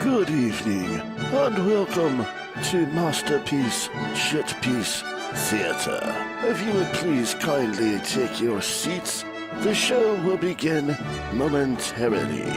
Good evening, and welcome to Masterpiece Shitpiece Theater. If you would please kindly take your seats, the show will begin momentarily.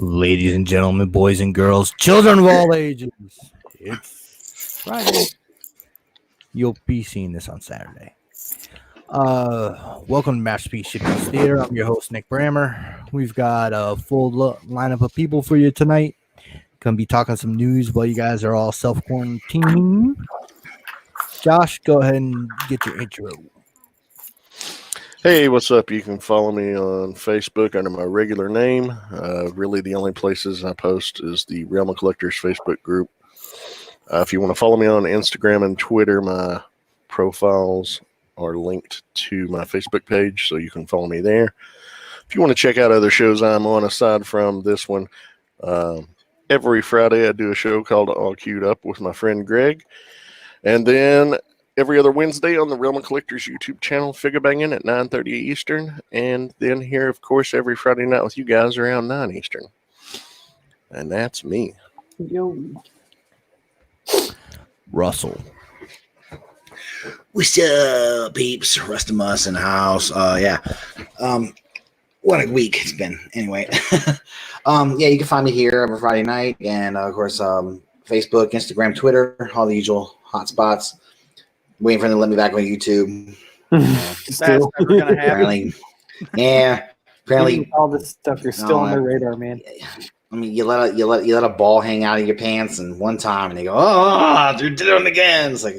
Ladies and gentlemen, boys and girls, children of all ages, it's Friday. You'll be seeing this on Saturday. Welcome to Masterpiece Shitpiece Theater. I'm your host, Nick Brammer. We've got a full lineup of people for you tonight. Gonna be talking some news while you guys are all self-quarantining. Josh, go ahead and get your intro. Hey, what's up? You can follow me on Facebook under my regular name. Really, the only places I post is the Realm of Collectors Facebook group. If you want to follow me on Instagram and Twitter, my profiles are linked to my Facebook page, so you can follow me there. If you want to check out other shows I'm on aside from this one, every Friday I do a show called All Queued Up with my friend Greg. And then every other Wednesday on the Realm of Collectors YouTube channel, Figure Banging at 9:30 Eastern. And then here, of course, every Friday night with you guys around 9 Eastern. And that's me. Yo. Russell. What's up, peeps? Rustamus in the house. What a week it's been. Anyway. You can find me here every Friday night. And, of course, Facebook, Instagram, Twitter, all the usual hotspots. Waiting for them to let me back on YouTube. That's never gonna happen. Apparently, all this stuff, you're still on the radar, man. I mean, you let a ball hang out of your pants, and one time, and they go, "Oh, they're doing it again." It's like,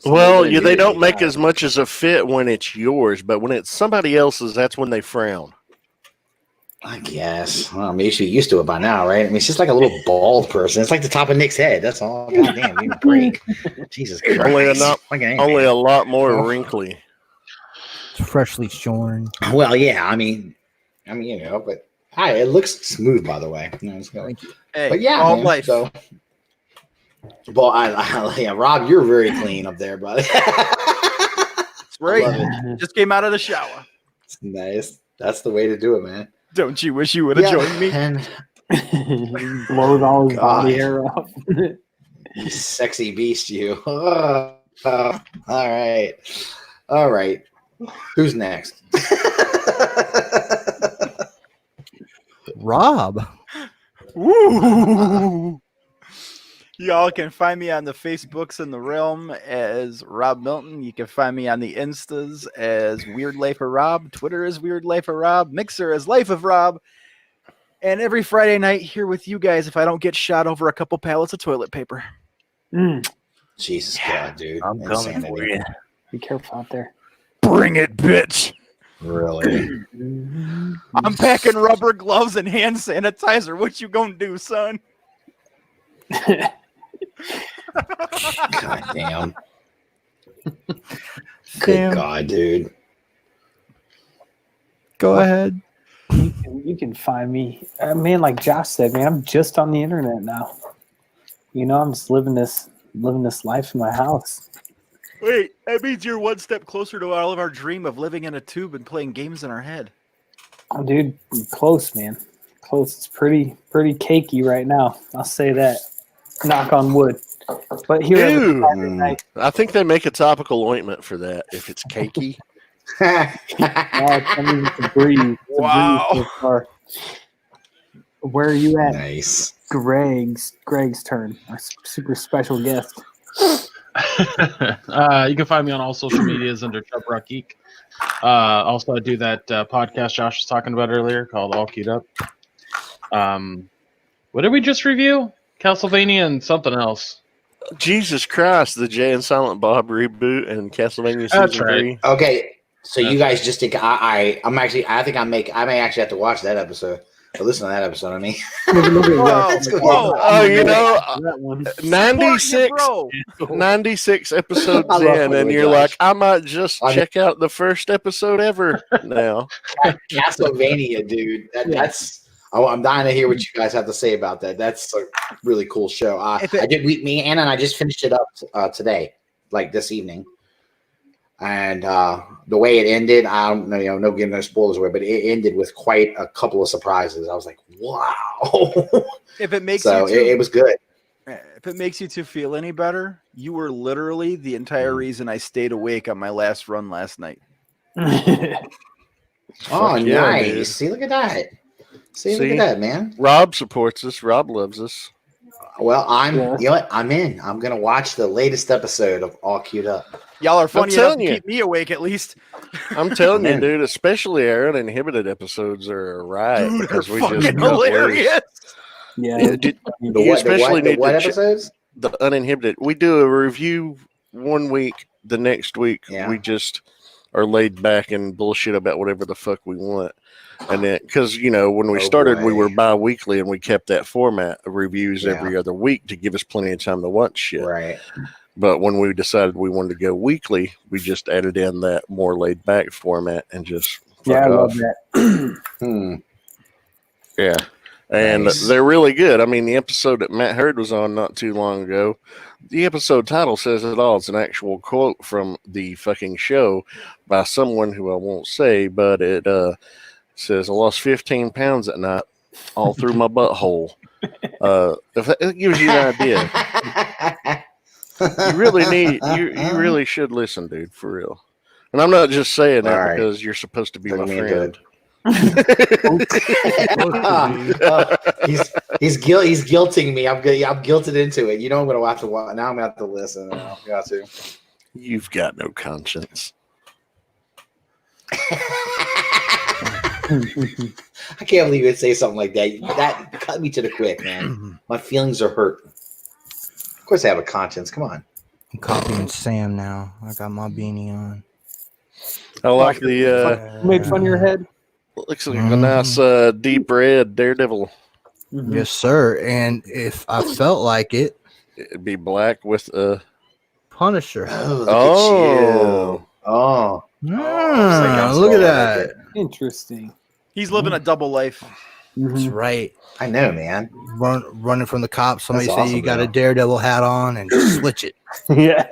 Well, they don't make as much as a fit when it's yours, but when it's somebody else's, that's when they frown. I guess. Well, maybe you should be used to it by now, right? I mean, it's just like a little bald person. It's like the top of Nick's head. That's all. God damn, you break. Jesus Christ. Only a lot more wrinkly. It's freshly shorn. Well, yeah. I mean, but it looks smooth, by the way. Thank you. Hey, but yeah, all man, life. So, well, Rob, you're very clean up there, buddy. That's right. Just came out of the shower. It's nice. That's the way to do it, man. Don't you wish you would have joined me? And blows all his body hair off. You sexy beast, you. All right. Who's next? Rob. Woo! Y'all can find me on the Facebooks in the Realm as Rob Milton. You can find me on the Instas as Weird Life of Rob. Twitter is Weird Life of Rob. Mixer is Life of Rob. And every Friday night here with you guys if I don't get shot over a couple pallets of toilet paper. Jesus God, dude. I'm coming for you. Be careful out there. Bring it, bitch. Really? I'm packing rubber gloves and hand sanitizer. What you gonna do, son? God damn. Good God, dude. Go ahead. You can find me. Man, like Josh said, man, I'm just on the internet now. I'm just living this life in my house. Wait, that means you're one step closer to all of our dream of living in a tube and playing games in our head. Oh, dude, close, man. Close. It's pretty cakey right now. I'll say that. Knock on wood. But here, I think they make a topical ointment for that if it's cakey. It's a breeze. Wow. Where are you at? Nice. Greg's turn. Our super special guest. You can find me on all social medias under Chub Rock Geek. Also, I do that podcast Josh was talking about earlier called All Queued Up. What did we just review? Castlevania and something else. Jesus Christ, the Jay and Silent Bob reboot and Castlevania Season 3. Okay, So you guys just think I may actually have to watch that episode or listen to that episode. I mean, Oh, you know, that one. 96, Bro. 96 episodes I love in, fucking and with you're Josh. like, I might just I mean- check out the first episode ever now. Castlevania, dude. I'm dying to hear what you guys have to say about that. That's a really cool show. Me, Anna, and I just finished it up today, like this evening. And the way it ended, I don't know, no giving no spoilers away, but it ended with quite a couple of surprises. I was like, wow. If it makes So it was good. if it makes you two feel any better, you were literally the entire reason I stayed awake on my last run last night. Oh, Fuck yeah, nice. dude. See, look at that. See, look See? at that, man. Rob supports us. Rob loves us. Well, Yeah. you know what? I'm in. I'm going to watch the latest episode of All Queued Up. Y'all are funny enough telling to you. keep me awake at least. I'm telling you, Man. dude, especially our uninhibited episodes are a riot Dude, because they're we just fucking cut loose. hilarious. Yeah. Yeah, dude, The You what, especially the need what to check- episodes? the uninhibited. We do a review one week, the next week Yeah. we just are laid back and bullshit about whatever the fuck we want. And then, because when we Oh, started, we boy. were bi-weekly, and we kept that format of reviews Yeah. every other week to give us plenty of time to watch shit. Right. But when we decided we wanted to go weekly, we just added in that more laid back format and just fuck Yeah, I love off. that. Yeah. And Nice. they're really good. I mean, the episode that Matt Hurd was on not too long ago, the episode title says it all. It's an actual quote from the fucking show by someone who I won't say, but it says, I lost 15 pounds at night all through my butthole. If that gives you an idea. You really you really should listen, dude, for real. And I'm not just saying that All right. because you're supposed to be Bring my me into friend. He's guilting me. I'm guilted into it. You know I'm gonna have to watch. Now I'm gonna have to listen. Now. Got to. You've got no conscience. I can't believe you'd say something like that. That cut me to the quick, man. My feelings are hurt. Of course, I have a conscience. Come on. I'm copying Sam now. I got my beanie on. I like the Made fun of your head. looks like a nice deep red Daredevil. Mhm. Yes, sir. And if I felt like it, It'd be black with a Punisher. Oh, look Oh. at you. Oh, Ah, look at that. Interesting. He's living a double life. That's Mhm. right. I know, man. Running from the cops. Somebody That's say awesome, you got bro. a Daredevil hat on and just switch it. Yeah.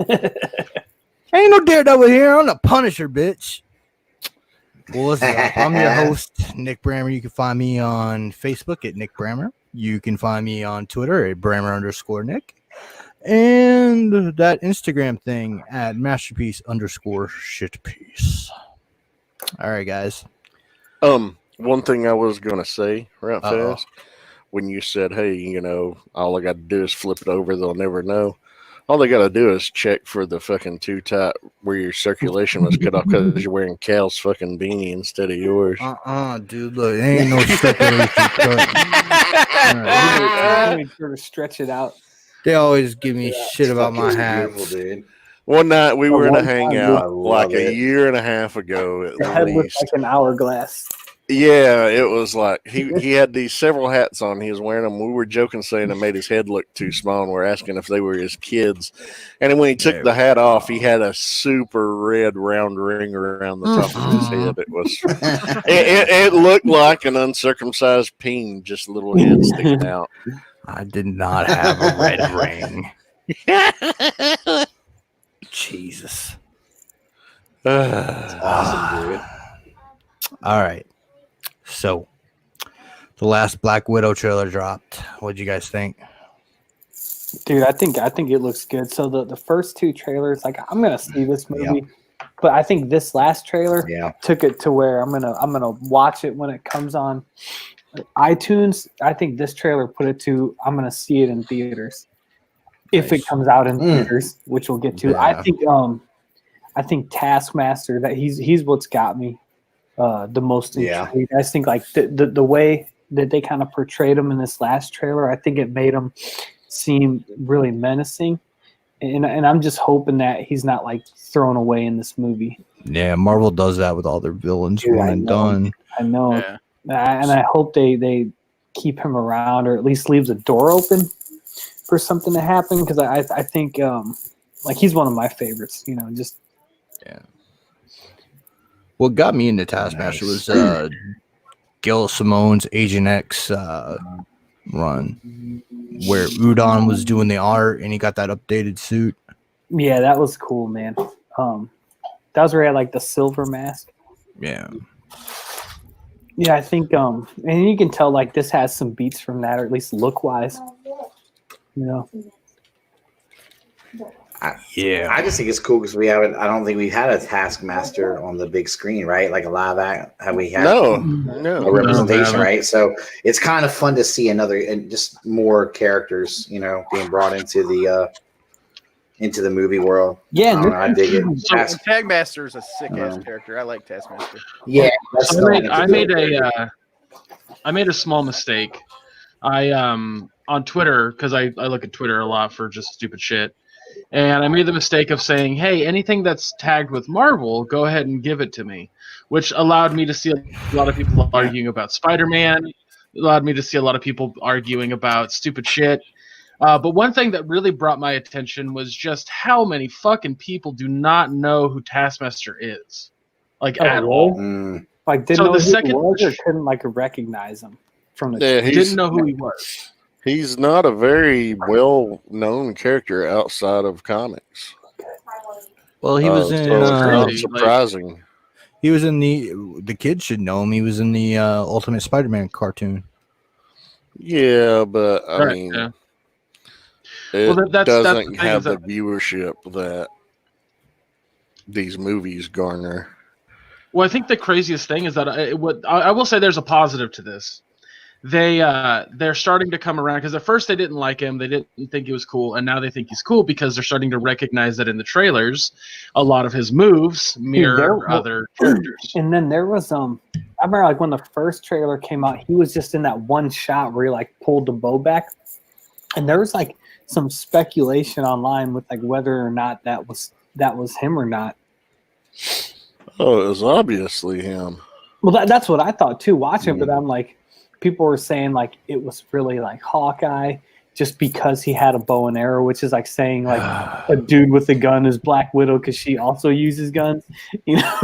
Ain't no Daredevil here. I'm the Punisher, bitch. Well, what's up? I'm your host, Nick Brammer. You can find me on Facebook at Nick Brammer. You can find me on Twitter at Brammer_Nick. And that Instagram thing at Masterpiece_shitpiece. All right, guys. one thing I was gonna say right Uh-oh. fast when you said, hey, all I got to do is flip it over, they'll never know. All they got to do is check for the fucking too tight where your circulation was cut off because you're wearing Cal's fucking beanie instead of yours. Dude, look, there ain't no circulation cut. Make sure to stretch it out. They always give me shit about my Fucking hats. beautiful, dude. One night we were in a one time, hangout I love like a it. year and a half ago The at head looks least. like an hourglass. Yeah, it was like he had these several hats on. He was wearing them. We were joking, saying it made his head look too small, and we're asking if they were his kids. And then when he took the hat off, he had a super red round ring around the top of his head. It was it looked like an uncircumcised peen, just a little head sticking out. I did not have a red ring. Jesus. Awesome, dude. All right. So, the last Black Widow trailer dropped. What'd you guys think? Dude, I think it looks good. So the first two trailers, like I'm gonna see this movie, but I think this last trailer Yeah. took it to where I'm gonna watch it when it comes on iTunes. I think this trailer put it to I'm gonna see it in theaters if Nice. it comes out in Mm. theaters, which we'll get to. Yeah. I think Taskmaster, that he's what's got me the most Yeah. intrigued. I think like the way that they kind of portrayed him in this last trailer, I think it made him seem really menacing. and I'm just hoping that he's not like thrown away in this movie. Yeah, Marvel does that with all their villains. Dude, One I and know. done. I know, Yeah. and I hope they keep him around, or at least leaves a door open for something to happen, because I think like he's one of my favorites. You know, just What got me into Taskmaster was Gail Simone's Agent X run, where Udon was doing the art and he got that updated suit. yeah, that was cool, man. That was where he had like the silver mask. Yeah. Yeah, I think and you can tell like this has some beats from that, or at least look wise. You know. Yeah. I just think it's cool because we haven't. I don't think we've had a Taskmaster on the big screen, right? Like a live act. Have we had No, a no. representation, haven't. right? So it's kind of fun to see another and just more characters, you know, being brought into the movie world. Yeah, and I dig it. So- Tagmaster is a sick ass character. I like Taskmaster. Yeah, that's So the- I made a small mistake. I on Twitter, because I look at Twitter a lot for just stupid shit, and I made the mistake of saying, "Hey, anything that's tagged with Marvel, go ahead and give it to me," which allowed me to see a lot of people arguing about Spider-Man. Allowed me to see a lot of people arguing about stupid shit. But one thing that really brought my attention was just how many fucking people do not know who Taskmaster is, like at all. Mm. like didn't So know the who second- he was, or couldn't like recognize him from the. Yeah, Didn't know who he was. he's not a very well-known character outside of comics. Well, he was in. So it's not Crazy, like- surprising. He was in the kids should know him. He was in the Ultimate Spider-Man cartoon. Yeah, but I Right, mean, yeah. it Well, that's the doesn't thing have is the that- viewership that these movies garner. Well, I think the craziest thing is that I will say there's a positive to this. They're starting to come around, because at first they didn't like him, they didn't think he was cool, and now they think he's cool because they're starting to recognize that in the trailers, a lot of his moves mirror there- other characters. And then there was I remember like when the first trailer came out, he was just in that one shot where he like pulled the bow back, and there was like some speculation online with like whether or not that was him or not. Oh, it was obviously him. Well, that's what I thought too, watching. But I'm like, people were saying like it was really like Hawkeye, just because he had a bow and arrow, which is like saying like a dude with a gun is Black Widow because she also uses guns. You know,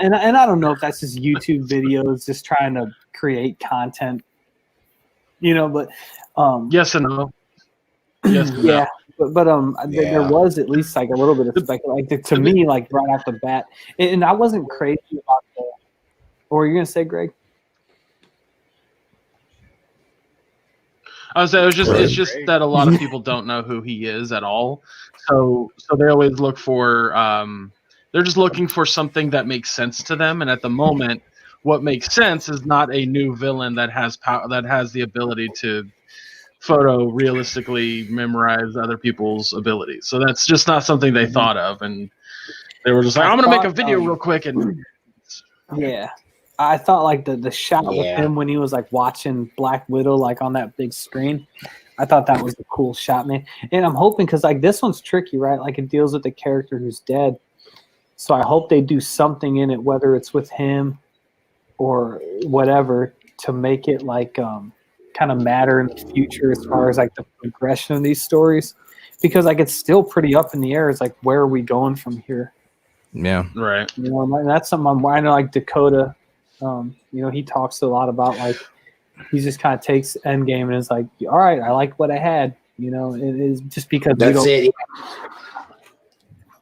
and I don't know if that's just YouTube videos just trying to create content. You know, but Yes and no. Yes and yeah. no. But there was at least like a little bit of speculation. Like to me, like right off the bat, and I wasn't crazy about the. What were you gonna say, Greg? I was saying, it's just that a lot of people don't know who he is at all. So they always look for they're just looking for something that makes sense to them. And at the moment, what makes sense is not a new villain that has power, that has the ability to photo realistically memorize other people's abilities. So that's just not something they thought of, and they were just like, I'm gonna make a video real quick. And Yeah, I thought like the shot with Yeah. him when he was like watching Black Widow like on that big screen. I thought that was a cool shot, man. And I'm hoping, because like this one's tricky, right? Like it deals with the character who's dead. So I hope they do something in it, whether it's with him or whatever, to make it like kind of matter in the future as far as like the progression of these stories. Because like it's still pretty up in the air. It's like, where are we going from here? Yeah. right. You know, and that's something I know, like Dakota, you know, he talks a lot about, like, he just kind of takes Endgame and is like, all right, I like what I had, you know, it is just because we That's don't. it.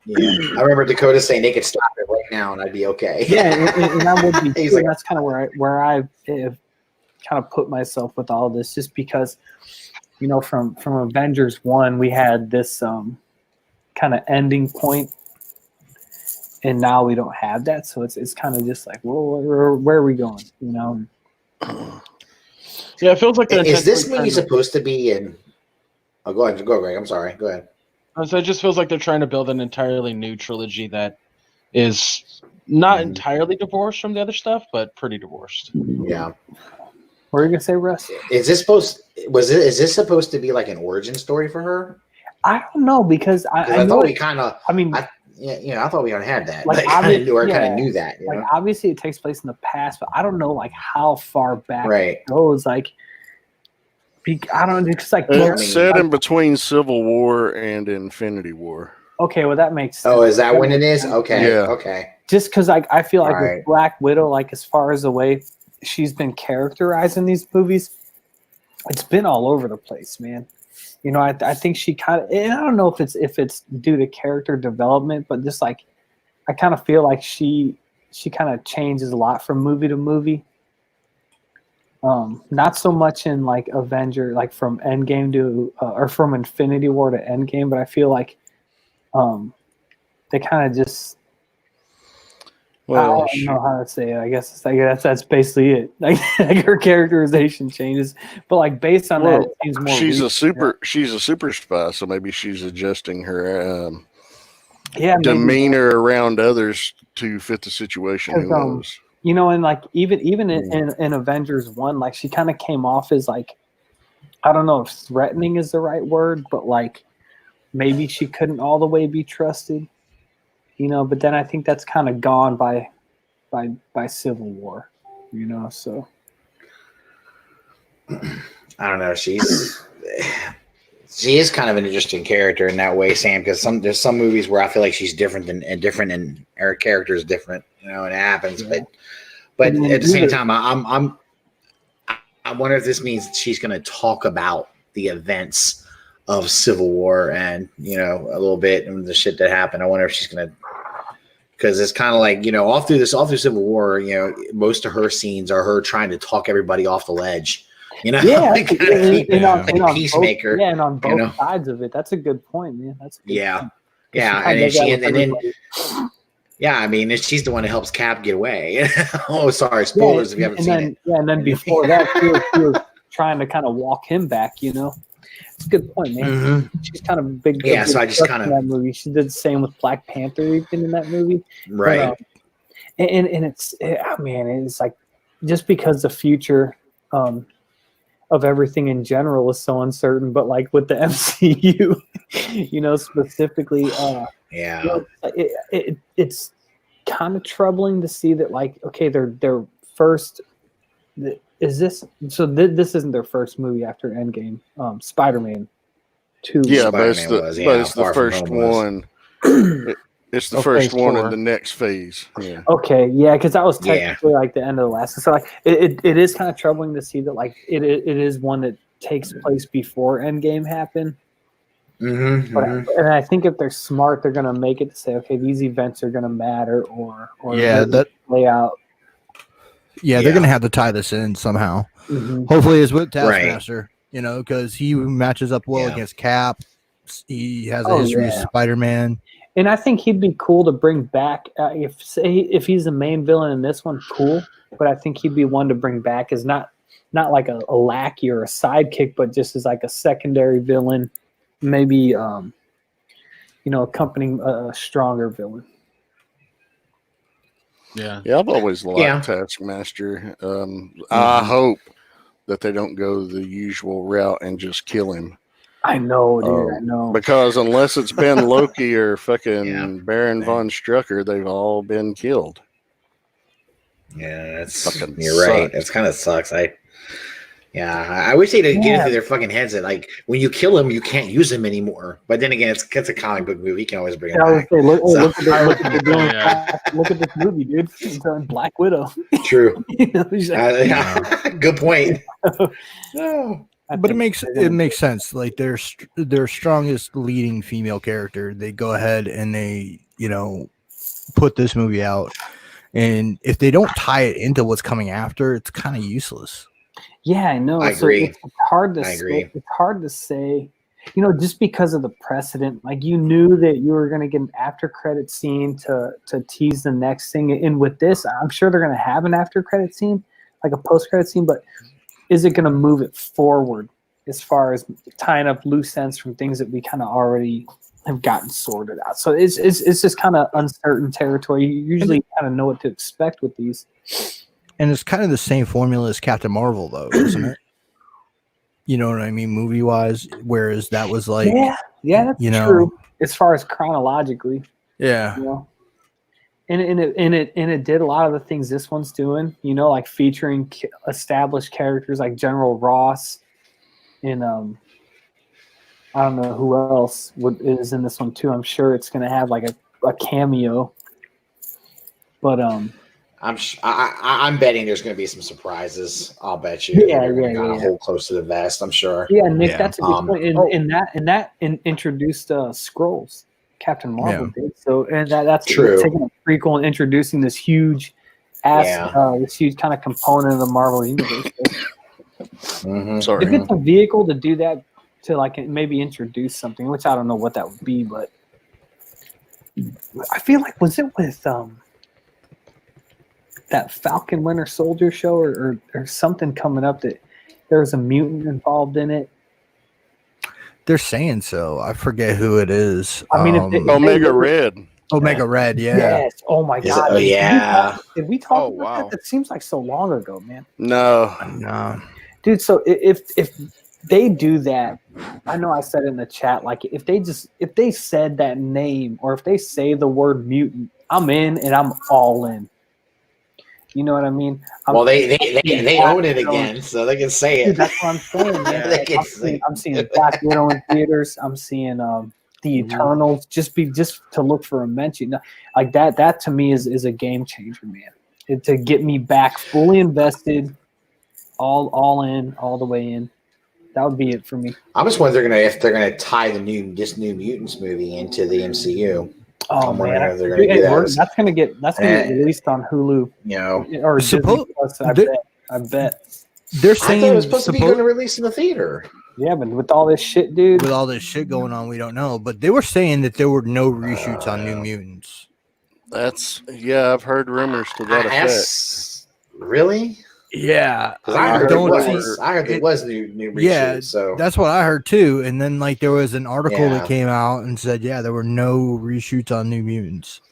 Yeah. I remember Dakota saying they could stop it right now and I'd be okay. Yeah, and that would be He's too, like- and that's kind of where I have kind of put myself with all this, just because, you know, from Avengers 1, we had this kind of ending point, and now we don't have that, so it's kind of just like, well, where are we going, you know? Yeah, it feels like they're Is this intentionally movie trying to- supposed to be in? Oh, go ahead. Go, Greg. I'm sorry. Go ahead. So it just feels like they're trying to build an entirely new trilogy that is not Mhm. entirely divorced from the other stuff, but pretty divorced. Yeah. What are you gonna say, Russ? Is this supposed to be like an origin story for her? I don't know because I thought know we kind of. I mean, I thought we already had that. Like, Like, kind of yeah. knew that. You like know? obviously it takes place in the past, but I don't know like how far back Right. it goes. Like, I don't know, because like It's set in between Civil War and Infinity War. okay, well that makes sense. Oh, is that when it makes is? sense. Okay. Yeah. Okay. Just because like I feel like Right. with Black Widow, like as far as the way she's been characterized in these movies, it's been all over the place, man. You know, I think she kind of, and I don't know if it's due to character development, but just like I kind of feel like she kind of changes a lot from movie to movie. Not so much in like Avenger, like from Endgame to or from Infinity War to Endgame, but I feel like they kind of just. I Well, don't know how to say it. I guess it's like that's basically it. Like her characterization changes, but like based on that, it seems more. She's a super spy, so maybe she's adjusting her maybe. demeanor around others to fit the situation. Who knows? You know, and like even in Avengers 1, like she kind of came off as like, I don't know if threatening is the right word, but like maybe she couldn't all the way be trusted. You know, but then I think that's kind of gone by Civil War, you know. So I don't know. She is kind of an interesting character in that way, Sam. Because there's some movies where I feel like she's different and her character is different. You know, and it happens. Yeah. But at the same time, I wonder if this means she's going to talk about the events of Civil War and, you know, a little bit and the shit that happened. I wonder if she's going to, because it's kind of like, you know, all through Civil War, you know, most of her scenes are her trying to talk everybody off the ledge, you know, yeah, like a peacemaker. And on both you know? sides of it, that's a good point, man. That's a good point. Yeah, I mean, she's the one that helps Cap get away. Oh, sorry, spoilers if you haven't seen it. Yeah, and then before that, she was trying to kind of walk him back, you know. It's a good point, man. Mm-hmm. She's kind of a big. Yeah, so I just kind of that movie. She did the same with Black Panther, even in that movie, right? But, and it's man, it's like just because the future of everything in general is so uncertain, but like with the MCU, you know, specifically, you know, it's kind of troubling to see that, like, okay, their first. Is this so? This isn't their first movie after Endgame. Spider-Man 2. Yeah, but Spider-Man it's the first one. It's the first one in the next phase. Yeah. Okay, yeah, because that was technically like the end of the last. So like it is kind of troubling to see that like it is one that takes place before Endgame happened. And I think if they're smart, they're gonna make it to say, okay, these events are gonna matter, or that play out. Yeah, they're gonna have to tie this in somehow. Mm-hmm. Hopefully, it's with Taskmaster, you know, because he matches up well against Cap. He has a history with Spider-Man, and I think he'd be cool to bring back if he's the main villain in this one. Cool, but I think he'd be one to bring back as not like a lackey or a sidekick, but just as like a secondary villain, maybe you know, accompanying a stronger villain. Yeah, I've always liked Taskmaster. I hope that they don't go the usual route and just kill him. I know, dude. I know. Because unless it's been Loki or fucking Baron von Strucker, they've all been killed. Yeah, fucking you're right. It kind of sucks. I wish they'd get it through their fucking heads that like when you kill him, you can't use him anymore. But then again, it's a comic book movie. You can always bring him back. Look at this movie, dude. It's Black Widow. True. You know, good point. But it makes sense. Like their strongest leading female character, they go ahead and they, you know, put this movie out, and if they don't tie it into what's coming after, it's kind of useless. Yeah, I know. I agree. It's hard to say. It's hard to say, you know, just because of the precedent. Like you knew that you were going to get an after credit scene to tease the next thing, and with this, I'm sure they're going to have an after credit scene, like a post credit scene. But is it going to move it forward as far as tying up loose ends from things that we kind of already have gotten sorted out? So it's just kind of uncertain territory. You usually kind of know what to expect with these. And it's kind of the same formula as Captain Marvel, though, isn't it? You know what I mean, movie wise. Whereas that was like, yeah, that's you know, true. As far as chronologically, yeah, you know. And it did a lot of the things this one's doing, you know, like featuring established characters like General Ross and I don't know who else is in this one too. I'm sure it's gonna have like a cameo. But I'm betting there's going to be some surprises. I'll bet you. Yeah, They're yeah, going to yeah. hold close to the vest. I'm sure. yeah, Nick, Yeah. that's a good point. And that introduced Skrulls. Captain Marvel did. So and that's True. taking a prequel and introducing this huge this huge kind of component of the Marvel universe. Mhm. Sorry. If it's a vehicle to do that, to like maybe introduce something, which I don't know what that would be, but I feel like was it with that Falcon Winter Soldier show or something coming up that there was a mutant involved in it? they're saying so. I forget who it is. I mean, if they- Omega Red. Omega Red, yeah. Yes. Oh my Is it- god. oh, yeah. Did we talk Oh, about wow. that? That seems like so long ago, man. No. No. Dude, so if they do that, I know I said in the chat, like if they said that name or if they say the word mutant, I'm in and I'm all in. You know what I mean? Well, they own it again, so they can say Dude, it. that's what I'm saying, man. They Like, can say I'm seeing Black Widow in theaters. I'm seeing the Eternals just to look for a mention like that. That to me is a game changer, man. To get me back fully invested, all in, all the way in. That would be it for me. I'm just wondering if they're gonna tie this new Mutants movie into the MCU. Oh I'm wondering man, if they're gonna do that. that's gonna get released on Hulu You know, or Disney Suppo- Plus. I bet. They're I saying thought it was supposed to be going to release in the theater. Yeah, but with all this shit, dude. with all this shit going on, we don't know. But they were saying that there were no reshoots on New Mutants. I've heard rumors to that effect. Really? Yeah, Because I heard don't there was new reshoots. Yeah, so that's what I heard too. And then like there was an article Yeah. that came out and said, yeah, there were no reshoots on New Mutants.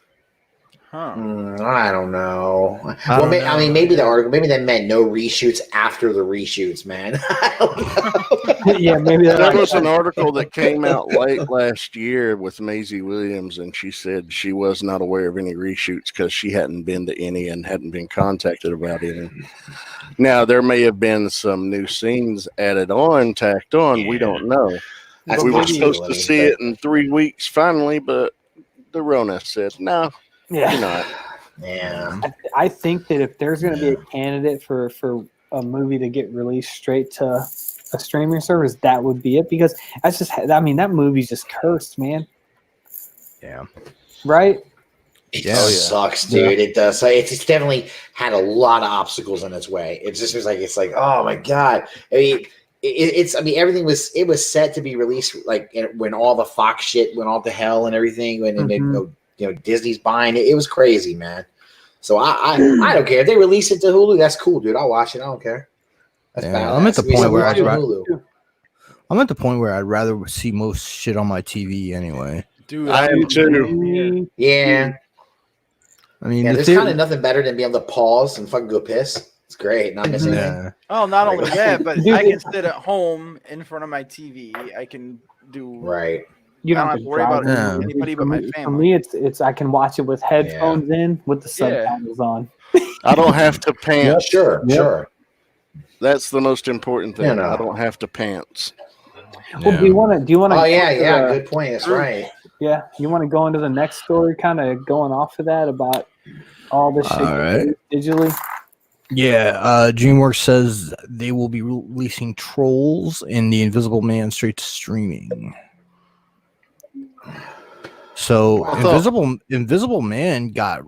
Huh. I don't know. I don't I mean, know. maybe the article, maybe that meant no reshoots after the reshoots, man. I don't know. Yeah, maybe There was an article that came out late last year with Maisie Williams, and she said she was not aware of any reshoots because she hadn't been to any and hadn't been contacted about any. Now, there may have been some new scenes tacked on. We don't know. That's We a were supposed to possibility, see but- it in 3 weeks finally, but the Rona said, no, you're Yeah, not. Yeah. I think that if there's going to be a candidate for a movie to get released straight to a streaming service, that would be it. Because that's just, I mean, that movie's just cursed, man. Yeah. Right? It Yeah. sucks, dude. It does. So it's definitely had a lot of obstacles in its way. It just was like oh my god. I mean, it's everything was set to be released like when all the Fox shit went all to hell and everything, and Disney's buying it. It was crazy, man. So I don't care if they release it to Hulu. That's cool, dude. I'll watch it. I don't care. That's Yeah, badass. I'm at the Give me point some where watch I'd on ra- Hulu. I'm at the point where I'd rather see most shit on my TV anyway. Dude, I am too. Mm, Yeah. I mean, Yeah, the there's theory- kind of nothing better than being able to pause and fucking go piss. It's great. Not missing anything. yeah. Oh, not only that, but Dude, I can sit at home in front of my TV. I can do. Right. You I don't don't have to worry drive about Yeah. anybody but my For family. me, it's I can watch it with headphones in with the Yeah. subtitles on. I don't have to pants. Sure. Yep. Sure. That's the most important thing. You know. I don't have to pants. Well, do you want to? Oh yeah. Good point. That's right. Yeah, you want to go into the next story, kind of going off of that about all this shit All right. digitally. Yeah, DreamWorks says they will be releasing Trolls and The Invisible Man straight to streaming. So I thought- Invisible Man got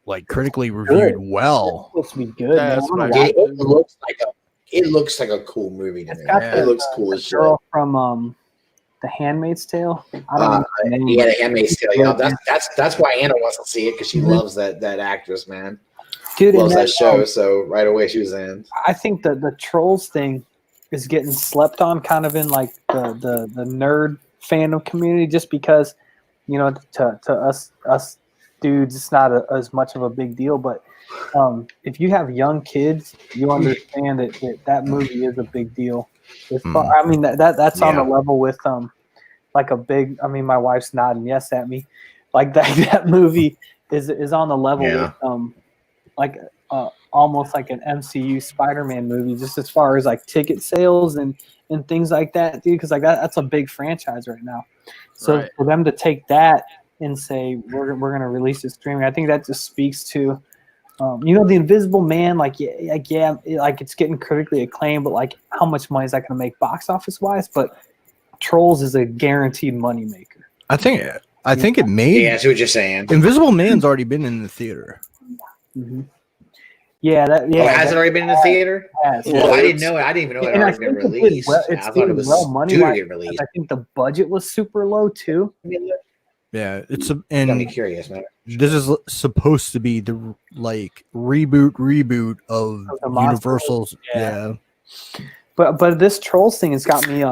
like critically reviewed well. It's supposed to be good. Yeah, man. that's I wanna what I watch heard. It looks like a cool movie to It's me. got It looks cool the as shit. girl from The Handmaid's Tale. I don't know her name. Yeah, the Handmaid's Tale. Yeah, that's why Anna wants to see it because she loves that actress, man. Dude, and Loves that show. um, So right away she was in. I think the Trolls thing is getting slept on, kind of in like the nerd fandom community, just because to us dudes, it's not as much of a big deal. But if you have young kids, you understand that movie is a big deal. I mean, that's on the level with like a big. I mean, my wife's nodding yes at me. Like that movie is on the level with like almost like an MCU Spider-Man movie, just as far as like ticket sales and things like that, dude. Because like that's a big franchise right now. So for them to take that and say we're gonna release it streaming, I think that just speaks to the Invisible Man. Like it's getting critically acclaimed, but like how much money is that gonna make box office wise? But Trolls is a guaranteed money maker. I think it made. Yeah, I see what you're saying. Invisible Man's already been in the theater. Mm-hmm. Yeah, has it already been in the theater? Has. Well, I didn't know it. I didn't even know it had already been released. I thought it was due to get released. I think the budget was super low too. Yeah, it's Got me curious, man. This is supposed to be the like reboot of Universal's. Yeah. But this Trolls thing has got me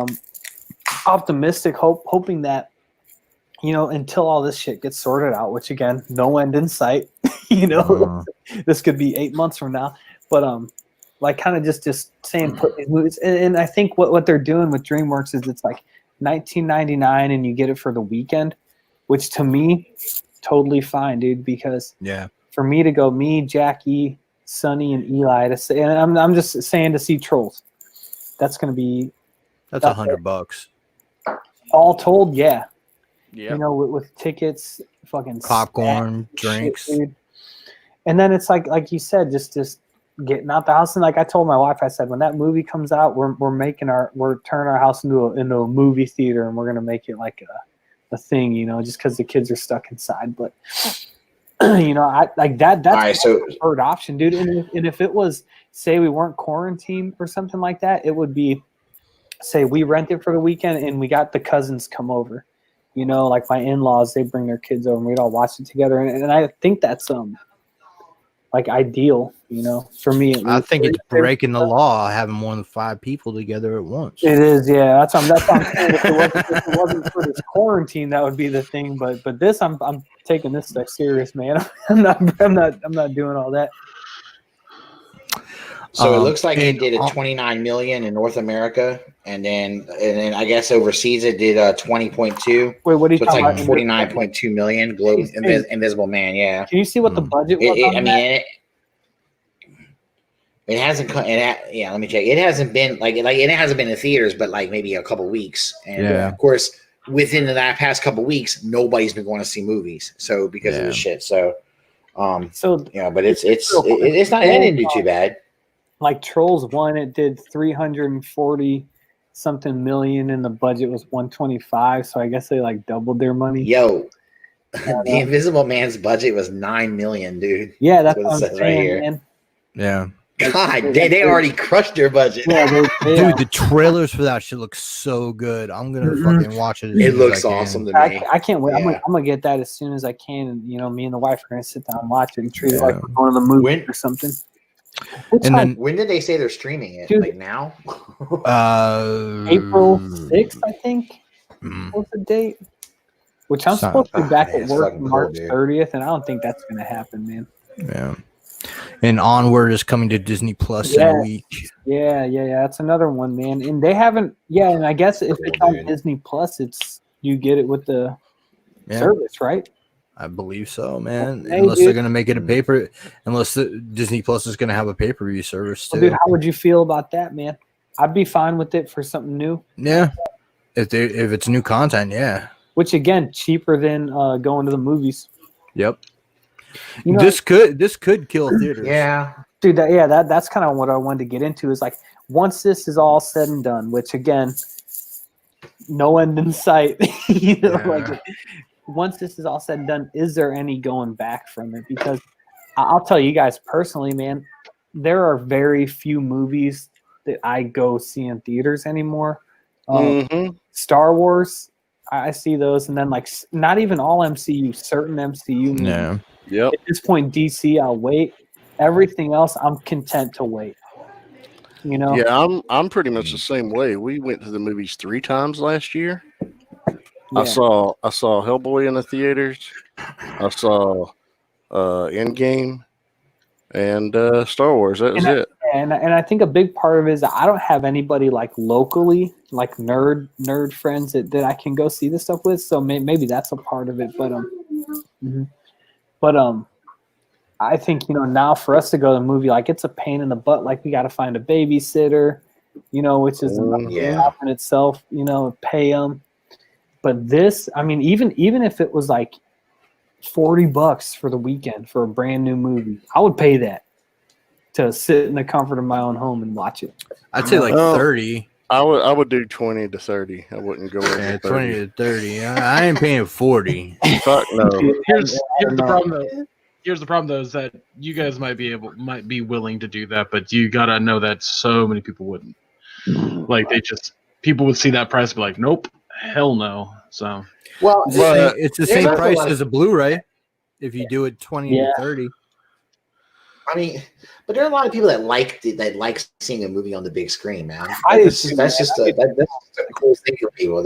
optimistic, hoping that until all this shit gets sorted out, which again, no end in sight. This could be 8 months from now. But like kind of just saying put these movies, and I think what they're doing with DreamWorks is it's like $19.99 and you get it for the weekend, which to me totally fine, dude. Because for me to go, Jackie, Sonny, and Eli to say, and I'm just saying to see Trolls, that's $100. All told, yeah. With tickets, fucking popcorn, drinks, shit, and then it's like you said, just getting out the house. And like I told my wife, I said when that movie comes out, we're turning our house into a movie theater, and we're gonna make it like a thing, just because the kids are stuck inside. But I like that. That's the preferred option, dude. And if it was, say, we weren't quarantined or something like that, it would be, say, we rent it for the weekend and we got the cousins come over. Like my in-laws, they bring their kids over and we'd all watch it together. And I think that's like ideal, for me. I think it's breaking the law having more than 5 people together at once. It is, yeah. That's what I'm saying. If it wasn't for this quarantine, that would be the thing. But this, I'm taking this stuff serious, man. I'm not doing all that. So it looks like it did a 29 million in North America, and then I guess overseas it did 20.2. Wait, what are you talking about? It's like 49.2 million global Invisible Man. Yeah. Can you see what the budget was? It hasn't. Let me check. It hasn't been it hasn't been in theaters, but like maybe a couple weeks. And of course, within the past couple weeks, nobody's been going to see movies. So because of the shit. So, but it's not. It didn't do too bad. Like Trolls 1, it did 340 something million, and the budget was 125. So I guess they like doubled their money. Yo, the Invisible Man's budget was 9 million, dude. Yeah, that's what it says right here. Man. Yeah. God, they already crushed their budget. Yeah, dude, the trailers for that shit look so good. I'm gonna fucking watch it. It looks awesome to me. I can't wait. Yeah. I'm gonna get that as soon as I can. And me and the wife are gonna sit down and watch it and treat it like we're going to the movie or something. When did they say they're streaming it? Dude, like now? April 6th, I think. Was the date? Which I'm supposed to be back at work March 30th, and I don't think that's gonna happen, man. Yeah. And Onward is coming to Disney Plus in a week. Yeah. That's another one, man. And they haven't. Yeah, and I guess if it's on Disney Plus, you get it with the service, right? I believe so, man. Unless they're gonna make it a paper, unless the Disney Plus is gonna have a pay-per-view service too. Well, dude, how would you feel about that, man? I'd be fine with it for something new. Yeah, if it's new content, yeah. Which again, cheaper than going to the movies. Yep. This could kill theaters. Yeah, dude. That's kind of what I wanted to get into. Is like once this is all said and done, which again, no end in sight. Like. Once this is all said and done, is there any going back from it? Because I'll tell you guys personally, man, there are very few movies that I go see in theaters anymore. Star Wars, I see those, and then like not even all MCU, certain MCU movies. Yeah. Yep. At this point, DC, I'll wait. Everything else, I'm content to wait. Yeah, I'm pretty much the same way. We went to the movies 3 times last year. Yeah. I saw Hellboy in the theaters. I saw Endgame, and Star Wars. That was it. And I think a big part of it is that I don't have anybody like locally, like nerd friends that I can go see this stuff with. So maybe that's a part of it. But I think now for us to go to the movie, like it's a pain in the butt. Like we got to find a babysitter, which is enough in itself. Pay them. But this, I mean, even if it was like $40 for the weekend for a brand new movie, I would pay that to sit in the comfort of my own home and watch it. I'd say like 30. I would do 20 to 30. I wouldn't go over 30. 20 to 30. I ain't paying 40. Fuck no. Here's the problem though. Here's the problem though is that you guys might be willing to do that, but you gotta know that so many people wouldn't. Like people would see that price and be like, nope, hell no. So Well, it's the same price as a Blu-ray if you do it 20 to 30. I mean, but there are a lot of people that like seeing a movie on the big screen, man. That's just a cool thing for people.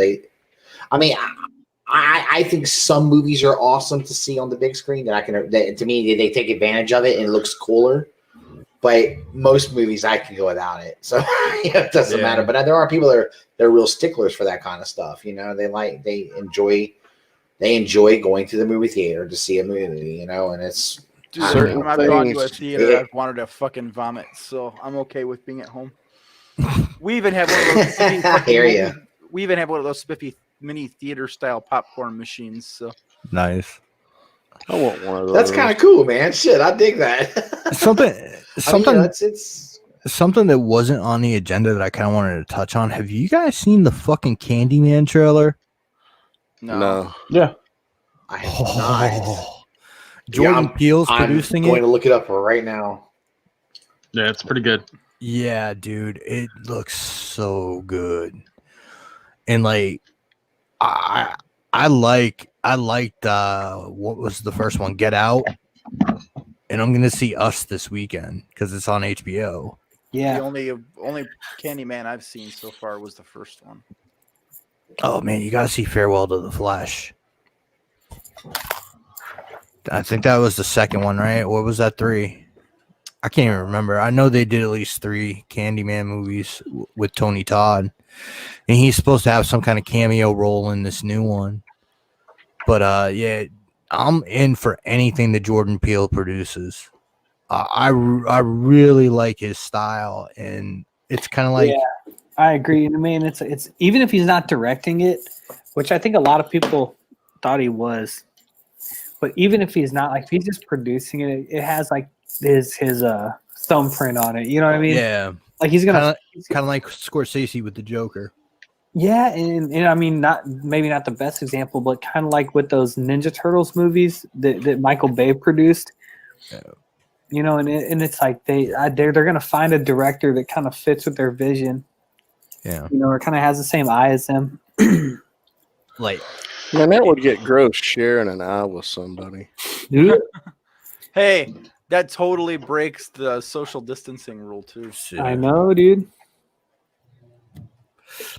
I think some movies are awesome to see on the big screen. To me, they take advantage of it and it looks cooler. But most movies, I can go without it, so it doesn't matter. But there are people that are real sticklers for that kind of stuff. They enjoy going to the movie theater to see a movie. And it's. Dude, every time I've gone to a theater, I've wanted to fucking vomit, so I'm okay with being at home. We even have one of those. We even have one of those spiffy mini theater style popcorn machines. So nice. I want one of those. That's kind of cool, man. Shit, I dig that. Something that wasn't on the agenda that I kind of wanted to touch on. Have you guys seen the fucking Candyman trailer? No. yeah. I have not. Jordan Peele's producing it. I'm going to look it up right now. Yeah, it's pretty good. Yeah, dude, it looks so good. And like, I liked what was the first one? Get Out. And I'm gonna see Us this weekend because it's on HBO. Yeah. The only Candyman I've seen so far was the first one. Oh man, you gotta see Farewell to the Flesh. I think that was the second one, right? Or was that 3? I can't even remember. I know they did at least 3 Candyman movies with Tony Todd, and he's supposed to have some kind of cameo role in this new one. But yeah, I'm in for anything that Jordan Peele produces. I really like his style, and it's kind of like I agree. I mean, it's even if he's not directing it, which I think a lot of people thought he was. But even if he's not, like, if he's just producing it, it has like his thumbprint on it. You know what I mean? Yeah. Like he's gonna kind of like Scorsese with the Joker. Yeah, and I mean, maybe not the best example, but kind of like with those Ninja Turtles movies that Michael Bay produced. Yeah. And it's like they're gonna find a director that kind of fits with their vision. Yeah. Or kind of has the same eye as them. Like. Man, that would get gross sharing an eye with somebody. Hey, that totally breaks the social distancing rule too. I know, dude.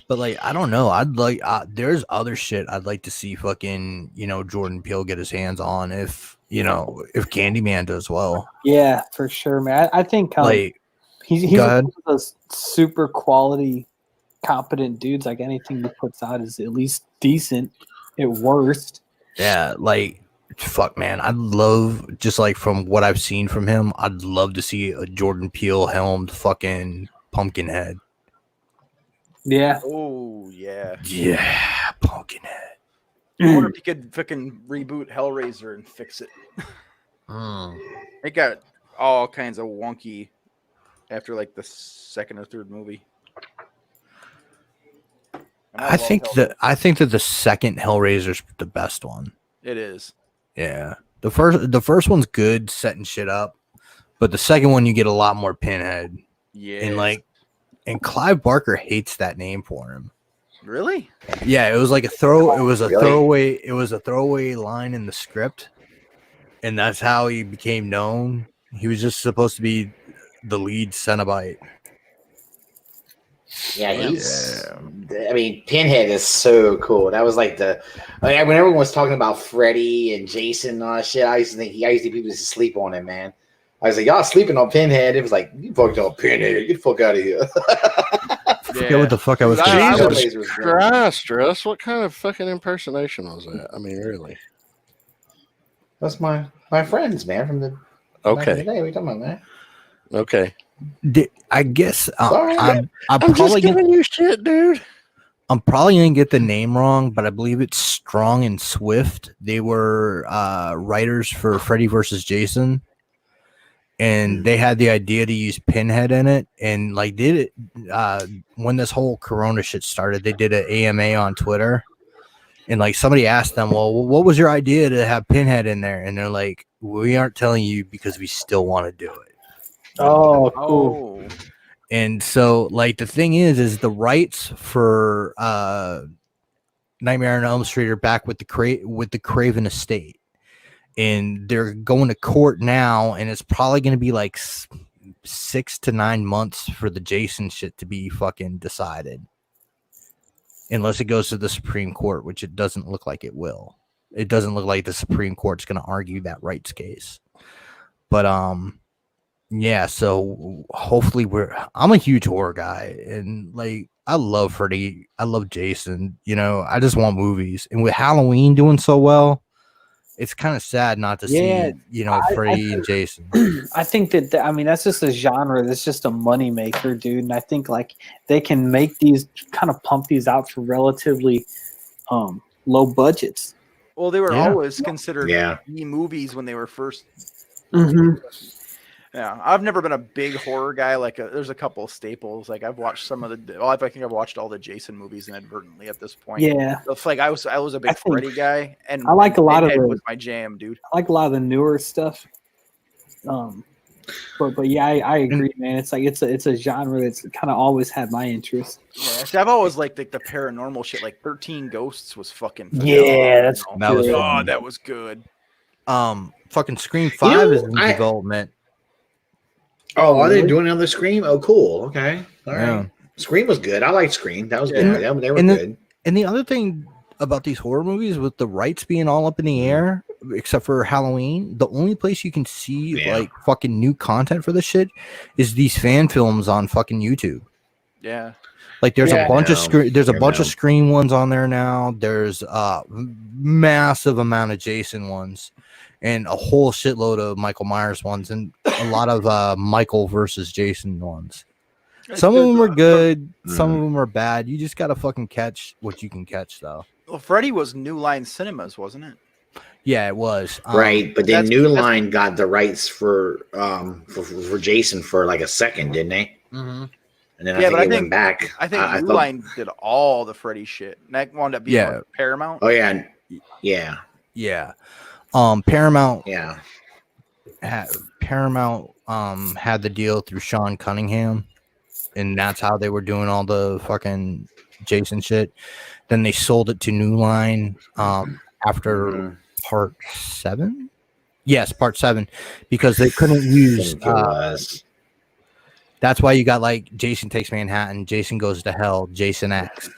But like, I don't know. I'd like there's other shit I'd like to see fucking Jordan Peele get his hands on if Candyman does well. Yeah, for sure, man. I think he's one of those super quality, competent dudes. Like anything he puts out is at least decent. At worst. Yeah, like fuck man, I'd love, just like from what I've seen from him, I'd love to see a Jordan Peele helmed fucking Pumpkinhead. Yeah. Oh yeah. Yeah, Pumpkinhead. I wonder if he could fucking reboot Hellraiser and fix it. It got all kinds of wonky after like the second or third movie. I think that the second Hellraiser's the best one. It is. Yeah. The first one's good, setting shit up, but the second one you get a lot more Pinhead. Yeah. And Clive Barker hates that name for him. Really? Yeah, it was like throwaway line in the script. And that's how he became known. He was just supposed to be the lead Cenobite. Yeah, he's. I mean, Pinhead is so cool. That was like the. when everyone was talking about Freddy and Jason and all that shit, I used to think people used to sleep on him, man. I was like, y'all sleeping on Pinhead? It was like, you fucked on Pinhead. Get the fuck out of here. Forget what the fuck I was Dude, going to Jesus say. Christ, Russ! What kind of fucking impersonation was that? I mean, really? That's my friends, man, from the back in the Okay, day. What are you talking about, man? okay. I guess Sorry. I'm I'm probably just gonna, giving you shit, dude. I'm probably gonna get the name wrong, but I believe it's Strong and Swift. They were writers for Freddy versus Jason, and they had the idea to use Pinhead in it. And like, did it when this whole Corona shit started? They did an AMA on Twitter, and like somebody asked them, "Well, what was your idea to have Pinhead in there?" And they're like, "We aren't telling you because we still want to do it." Oh, cool. Oh, And so, like, the thing is the rights for Nightmare on Elm Street are back with the Craven estate, and they're going to court now, and it's probably going to be like 6 to 9 months for the Jason shit to be fucking decided, unless it goes to the Supreme Court, which it doesn't look like it will. It doesn't look like the Supreme Court's going to argue that rights case, but yeah, so hopefully I'm a huge horror guy, and like I love Freddy, I love Jason, I just want movies. And with Halloween doing so well, it's kind of sad not to Yeah, see, Freddy and Jason. I think I mean, that's just a genre that's just a moneymaker, dude. And I think like they can make these kind of pump these out for relatively low budgets. well, they were Yeah. always considered B movies when they were first. Mm-hmm. Yeah, I've never been a big horror guy. Like, there's a couple of staples. Like, I've watched some of the. Well, I think I've watched all the Jason movies inadvertently at this point. Yeah, It's like I was a big I think- Freddy guy, and I like a lot of Pinhead the- was my jam, dude. I like a lot of the newer stuff. But yeah, I agree, man. It's like it's a genre that's kind of always had my interest. Yeah, see, I've always liked like the paranormal shit. Like 13 Ghosts was fucking. Yeah, that's That was good. fun. Oh, that was good. Fucking Scream 5 is in I- development. Oh, are they really? doing another Scream? Oh, cool. Okay. All right. Yeah. Scream was good. I liked Scream. That was Yeah. good. They were And the- good. And the other thing about these horror movies, with the rights being all up in the air, except for Halloween, the only place you can see Yeah. like fucking new content for this shit is these fan films on fucking YouTube. Yeah. Like there's Yeah, a bunch of I know. there's a I bunch of know. Scream ones on there now. There's a massive amount of Jason ones, and a whole shitload of Michael Myers ones, and a lot of Michael versus Jason ones. Some of them are good, some of them are bad. You just gotta fucking catch what you can catch, though. Well, Freddy was New Line Cinemas, wasn't it? Yeah, it was Right, but then that's- New that's- Line got the rights for Jason for like a second, didn't they? Mm-hmm. And then Yeah, I but think I they think- went back. I think New thought- Line did all the Freddy shit. And that wound up being Yeah. what, Paramount. Oh yeah, yeah, Yeah. Paramount yeah. had had the deal through Sean Cunningham, and that's how they were doing all the fucking Jason shit. Then they sold it to New Line after Mhm. part 7. Yes, part 7, because they couldn't I use. think it was. That's why you got like Jason Takes Manhattan, Jason Goes to Hell, Jason X.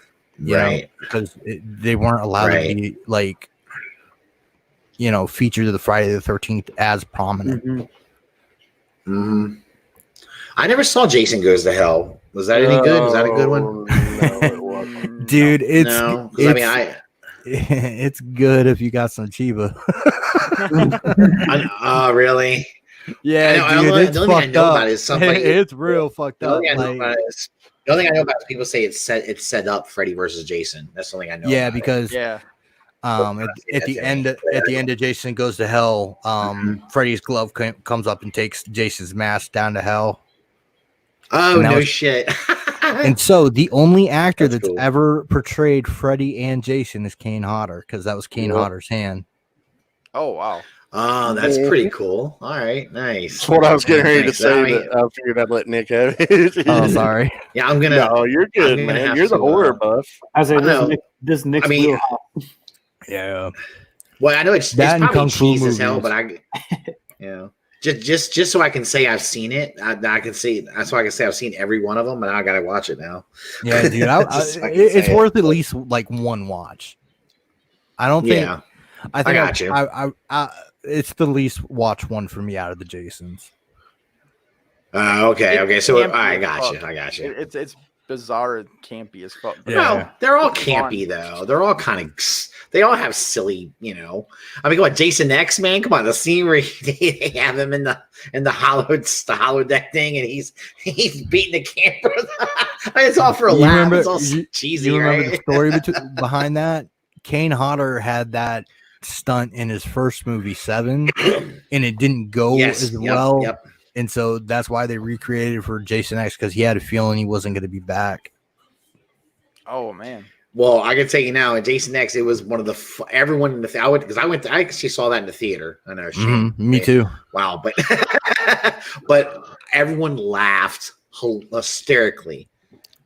you know, Right. because they weren't allowed to Right. be like, featured to the Friday the 13th as prominent. Mhm. Hmm. I never saw Jason Goes to Hell. Was that any good? Was that a good one? No, it wasn't. Dude, it's No, 'cause I mean, it's good if you got some Chiba. really? Yeah, I know- dude, the it's only thing I fucked know up. about it is somebody- It's real fucked The up. only thing I know Like, about it is the only thing I know about is people say it's set up Freddy versus Jason. That's the only thing I know. yeah, about it. because Yeah. at the end of Jason Goes to Hell, Freddy's glove comes up and takes Jason's mask down to hell. Oh and that no was- shit. And so the only actor That's that's cool. ever portrayed Freddy and Jason is Kane Hodder, because that was Kane Yep. Hodder's hand. Oh wow. Oh, that's pretty cool. All right, nice. That's what I was getting ready to Thanks. say. I mean, But I figured I'd let Nick have it. Oh, sorry. yeah, I'm gonna. No, you're good, I'm gonna man. have You're the to, horror buff. I say I know. this Nick's I mean- wheelhouse. Yeah. Well, I know it's That and probably Kung Fu cheese as hell, movies. but I, you know, just so I can say I've seen it. I can say that's why I can say I've seen every one of them, and I gotta watch it now. Yeah, dude, Just so I can it's say worth at least like one watch. I don't think. Yeah, I think got you. it's the least watch one for me out of the Jasons. Okay. So campy I as got fuck. you. I got you. It's bizarre and campy as fuck. Yeah. No, they're all It's campy fun. though. They're all kind of. They all have silly, I mean, come on, Jason X, man, come on. The scene where they have him in the holodeck thing, and he's beating the camera. It's all for a laugh. It's all cheesy, You remember right? the story behind that? Kane Hodder had that stunt in his first movie, Seven, and it didn't go as well. Yep. And so that's why they recreated it for Jason X, because he had a feeling he wasn't going to be back. Oh man. Well, I can tell you now, in Jason X, it was one of the everyone in the I actually saw that in the theater. I know, Me too. Wow, but everyone laughed hysterically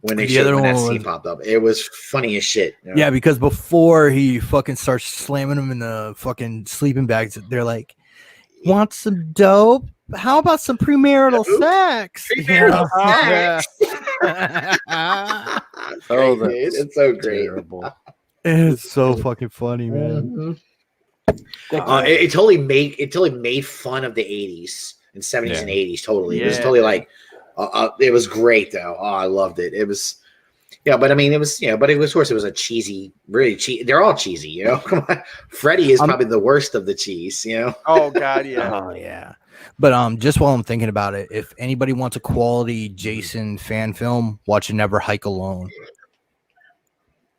when they showed when that scene popped up. It was funny as shit. Yeah, because before he fucking starts slamming him in the fucking sleeping bags, they're like, "Want some dope? How about some premarital sex?" Premarital sex. Oh, it's so great. Terrible. It's so fucking funny, man. It totally made fun of the 80s and 70s and 80s. Totally, it was totally like it was great though. Oh, I loved it. It was. Yeah, but I mean, it was, but it was, of course, it was a cheesy, really cheesy. They're all cheesy, Come on, Freddy is probably the worst of the cheese, Oh god, yeah. Oh yeah. But just while I'm thinking about it, if anybody wants a quality Jason fan film, watch Never Hike Alone.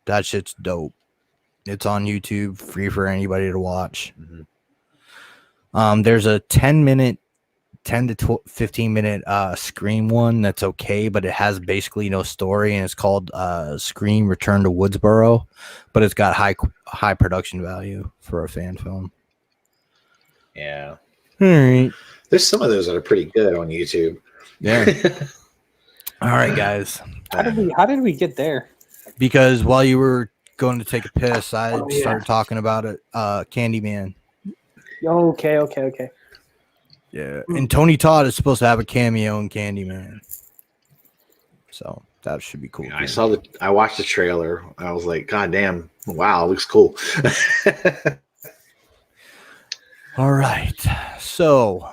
That shit's dope. It's on YouTube, free for anybody to watch. Mm-hmm. There's a 10 to 15 minute Scream one that's okay, but it has basically no story, and it's called Scream Return to Woodsboro, but it's got high production value for a fan film. Yeah. All right. There's some of those that are pretty good on YouTube. Yeah. All right, guys. How did we get there? Because while you were going to take a piss, I started talking about it. Candyman. Okay. Yeah. And Tony Todd is supposed to have a cameo in Candyman. So that should be cool. Yeah, I watched the trailer. I was like, God damn, wow, it looks cool. All right. So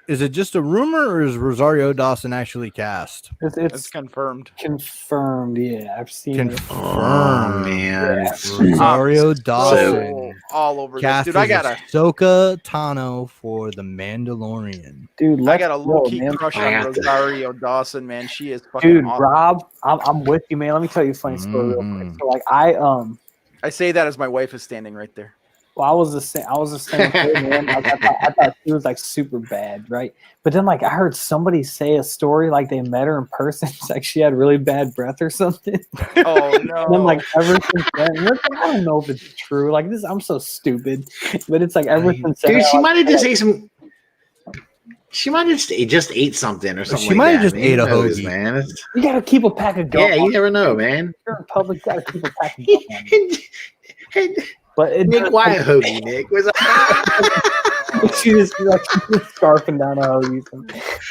is it just a rumor, or is Rosario Dawson actually cast? It's confirmed. Confirmed, yeah. I've seen Confirmed. Oh man, Rosario Dawson all over this. cast Dude, I got as Ahsoka Tano for The Mandalorian. Dude, I got a low-key man. crush I on got to- Rosario Dawson, man. She is fucking Dude, awesome. Rob, I'm with you, man. Let me tell you a funny story real quick. So, like, I say that as my wife is standing right there. well, I was the same way, man. Like, I thought she was like super bad, right? But then, like, I heard somebody say a story like they met her in person. It's like she had really bad breath or something. Oh And no! then, like, ever since then, I don't know if it's true. Like, this, I'm so stupid. But it's like ever since then, dude, she like, might have just ate some. She might have just ate something or something. She might have like just that. ate a Who knows, hoagie. man. It's- you gotta keep a pack of gum. Yeah, you never know, man. You're in public, you gotta keep a pack of gum. But it Nick, why a hoagie, Nick? Was she just like scarfing down a hoagie.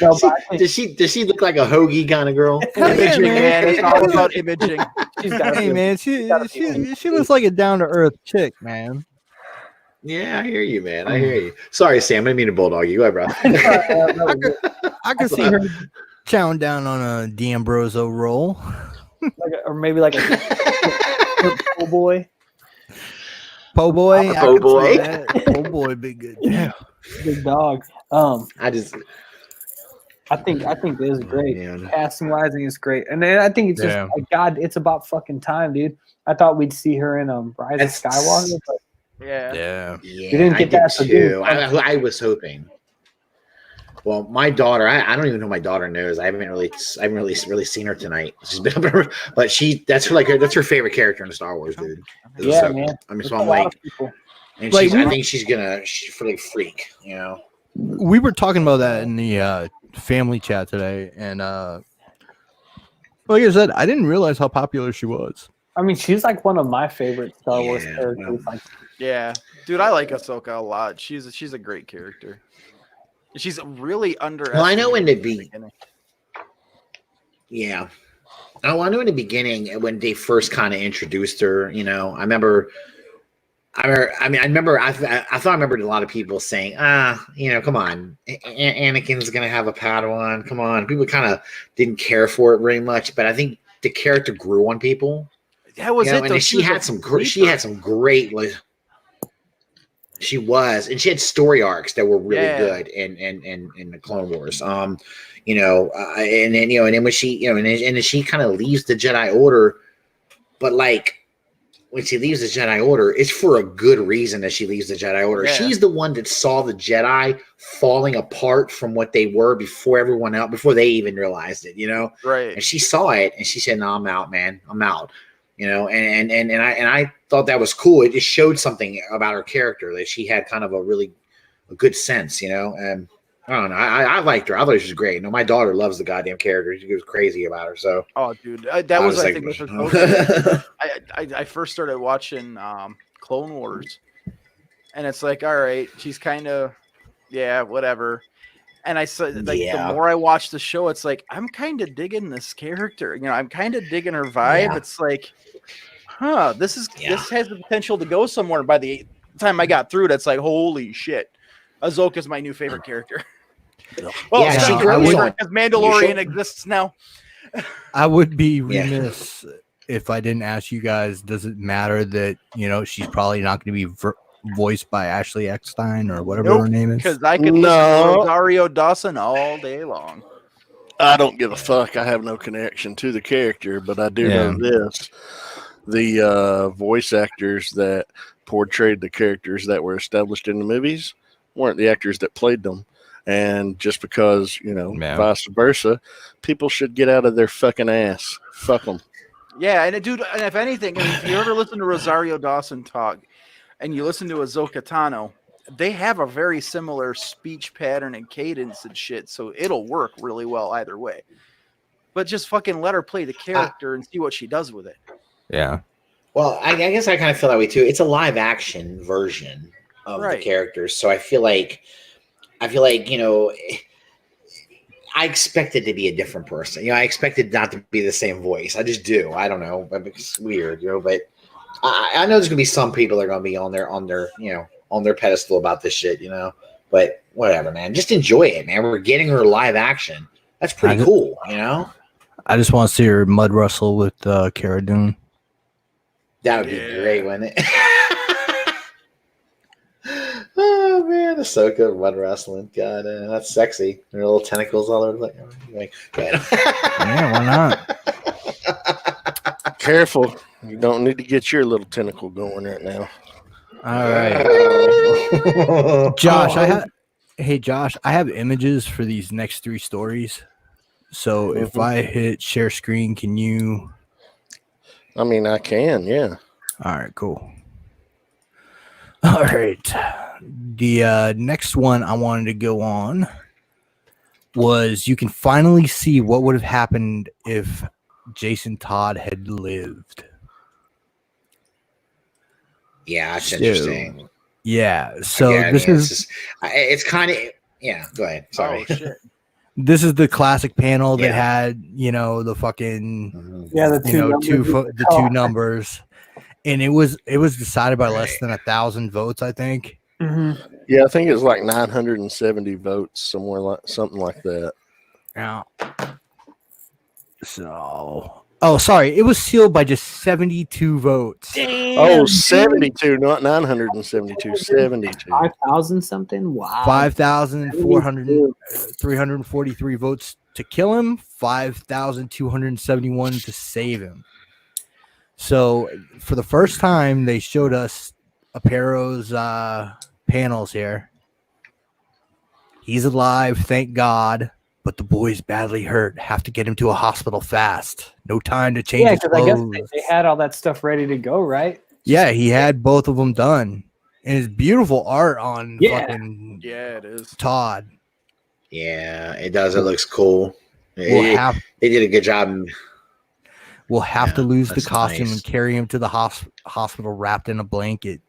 No, but I think does she look like a hoagie kind of girl? Imaging, Yeah, man. It's all about imaging. she's got Hey man, she looks like a down to earth chick, man. Yeah, I hear you, man. I hear you. Sorry, Sam. I didn't mean to bulldog you. Go ahead, bro. I could see her chowing down on a D'Ambrosio roll. or maybe like a po' boy. Po' boy, Po' boy. Po' boy, big good. Yeah. Big dog. I just I think this is great. man. Casting wise, I think it's great. And then I think it's just like God, it's about fucking time, dude. I thought we'd see her in Rise of That's- Skywalker, but Yeah. Yeah. Yeah, didn't get I did that, so too. dude. I was hoping. Well, my daughter, I don't even know my daughter knows. I haven't really seen her tonight. She's been, but that's her favorite character in Star Wars, dude. Is yeah, Ahsoka. man. I mean, so There's I'm a lot like, of people. and Like, I think she's really freak, We were talking about that in the family chat today, and like I said, I didn't realize how popular she was. I mean, she's like one of my favorite Star Wars Yeah, characters. well. Like, Yeah. Dude, I like Ahsoka a lot. She's a great character. She's really underestimated. Well, I know in the beginning. Yeah. Oh, I know in the beginning when they first kind of introduced her. You know, I remember. I remember. I thought I remembered a lot of people saying, you know, come on, Anakin's gonna have a Padawan. Come on, people kind of didn't care for it very much, but I think the character grew on people. That was You know, it. and she had some great. She was, and she had story arcs that were really good in the Clone Wars. You know, and then you know, and then when she, you know, and then she kind of leaves the Jedi Order, but like when she leaves the Jedi Order, it's for a good reason that she leaves the Jedi Order. Yeah. She's the one that saw the Jedi falling apart from what they were before everyone else, before they even realized it. You know, Right. and she saw it, and she said, "No, I'm out, man. I'm out." You know, and I thought that was cool. It just showed something about her character that she had kind of a good sense, you know. And I don't know, I liked her. I thought she was great. You know, my daughter loves the goddamn character. She was crazy about her. So, oh, dude, that was I think with I first started watching Clone Wars, and it's like, all right, she's kind of, yeah, whatever. And I said, like, the more I watch the show, it's like I'm kind of digging this character. You know, I'm kind of digging her vibe. Yeah. It's like, this has the potential to go somewhere. By the time I got through it, it's like, holy shit, Ahsoka's my new favorite character. Well, Yeah, she because Mandalorian exists now. I would be remiss if I didn't ask you guys, does it matter that, you know, she's probably not going to be voiced by Ashley Eckstein or whatever her name is? Because I could listen to Rosario Dawson all day long. I don't give a fuck. I have no connection to the character, but I do know this. The voice actors that portrayed the characters that were established in the movies weren't the actors that played them. And just because, you know, vice versa, people should get out of their fucking ass. Fuck them. Yeah, and dude, and if anything, I mean, if you ever listen to Rosario Dawson talk and you listen to Ahsoka Tano, they have a very similar speech pattern and cadence and shit, so it'll work really well either way. But just fucking let her play the character and see what she does with it. Yeah. Well, I guess I kind of feel that way too. It's a live action version of the characters, so I feel like, you know, I expect it to be a different person. You know, I expect it not to be the same voice. I just do. I don't know. It's weird, you know, but I know there's gonna be some people that are gonna be on their pedestal about this shit, you know. But whatever, man. Just enjoy it, man. We're getting her live action. That's pretty cool, you know. I just want to see her mud wrestle with Cara Dune. That would be great, wouldn't it? Oh man, Ahsoka mud wrestling. God, that's sexy. Her little tentacles all over the place. Yeah, why not? Careful. You don't need to get your little tentacle going right now. All right. Josh, Josh, I have images for these next 3 stories. So if I hit share screen, can you? I mean, I can, yeah. All right, cool. All right. The next one I wanted to go on was you can finally see what would have happened if Jason Todd had lived. Yeah, that's interesting. Yeah, so it's kind of go ahead. Sorry. Oh, shit. This is the classic panel that had, you know, the fucking the two numbers. And it was decided by less than 1,000 votes, I think. Mm-hmm. Yeah, I think it's like 970 votes, something like that. Yeah. So, sorry, it was sealed by just 72 votes. Damn, 72, not 972, 72. 5,000 something. Wow. 5,343 votes to kill him, 5,271 to save him. So, for the first time, they showed us Apparo's panels here. He's alive, thank God, but the boy's badly hurt. Have to get him to a hospital fast. No time to change his clothes. I guess they had all that stuff ready to go, right? Yeah, he had both of them done. And it's beautiful art on fucking it is. Todd. Yeah, it does. It looks cool. They did a good job. We'll have to lose the costume nice. and carry him to the hospital wrapped in a blanket.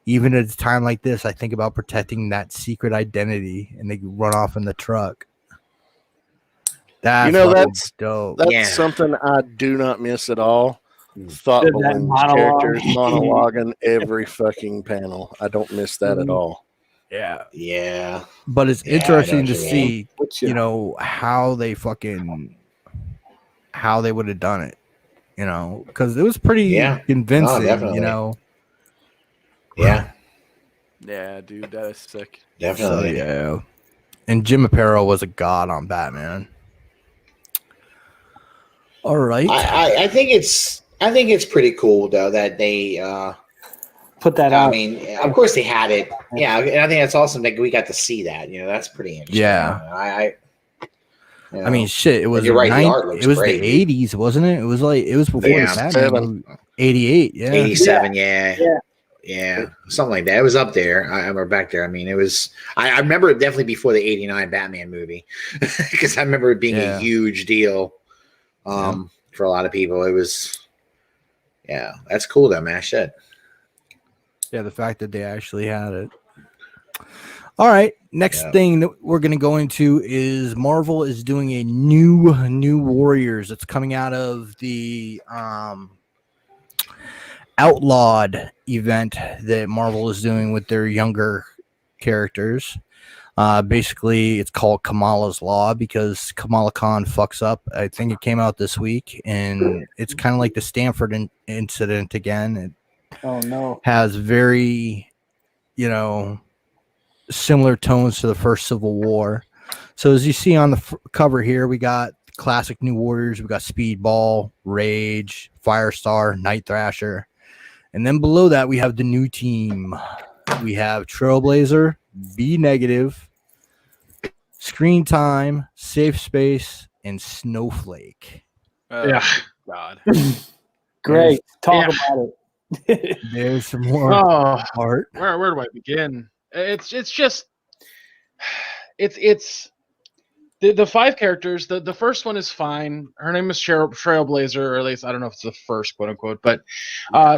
even at a time like this, I think about protecting that secret identity, and they run off in the truck. That's that's dope. Yeah. something I do not miss at all. Mm. Thought That balloons monologue. characters monologuing every fucking panel. I don't miss that at all. Yeah, Yeah. but it's Yeah, I know interesting what to you mean. see, Which, how they would have done it, because it was pretty Yeah. convincing, No, definitely. Yeah, Yeah, dude, that is sick. So definitely. yeah, and Jim Aparo was a god on Batman. All right, I think it's pretty cool though that they put that I out. mean, of course they had it. Yeah, and I think that's awesome that we got to see that. That's pretty interesting. Yeah. I I mean, shit, it was you're right, the art looks it was great, the dude. 80s, wasn't it? It was before Yeah. the Batman 87. movie. 88, yeah. 87, yeah. Yeah. Yeah, something like that. It was up there. I remember back there. I mean, it was. I remember it definitely before the '89 Batman movie, because I remember it being a huge deal for a lot of people. It was, yeah, that's cool though, man. Shit. Yeah, the fact that they actually had it. All right, next thing that we're going to go into is Marvel is doing a new Warriors. It's coming out of the Outlawed event that Marvel is doing with their younger characters. Basically, it's called Kamala's Law because Kamala Khan fucks up. I think it came out this week, and it's kind of like the Stanford incident again. It Oh no. has very, similar tones to the first Civil War. So as you see on the cover here, we got classic New Warriors. We got Speedball, Rage, Firestar, Night Thrasher. And then below that, we have the new team. We have Trailblazer, B Negative, Screen Time, Safe Space, and Snowflake. Yeah. God. Great. Talk about it. There's some more Oh, art. where do I begin? It's just the five characters. The first one is fine. Her name is Trailblazer, or at least I don't know if it's the first, quote unquote, but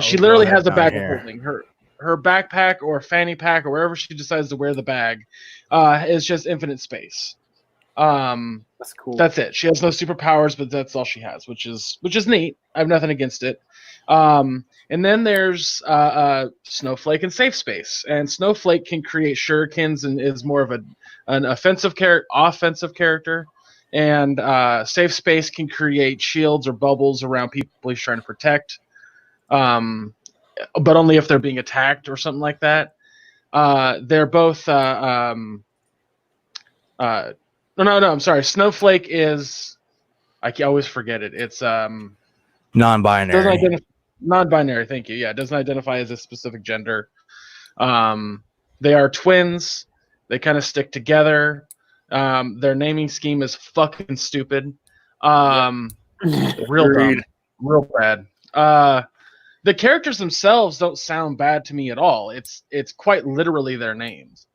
she literally has a bag of holding. Her backpack or fanny pack or wherever she decides to wear the bag is just infinite space. That's cool. That's it. She has no superpowers, but that's all she has, which is neat. I have nothing against it. And then there's Snowflake and Safe Space, and Snowflake can create shurikens and is more of an offensive character, and Safe Space can create shields or bubbles around people he's trying to protect, but only if they're being attacked or something like that. They're both no, I'm sorry. Snowflake is, I always forget it. It's Non-binary. Non-binary. Thank you. Yeah, it doesn't identify as a specific gender. They are twins. They kind of stick together. Their naming scheme is fucking stupid. Real dumb. Real bad. The characters themselves don't sound bad to me at all. It's quite literally their names.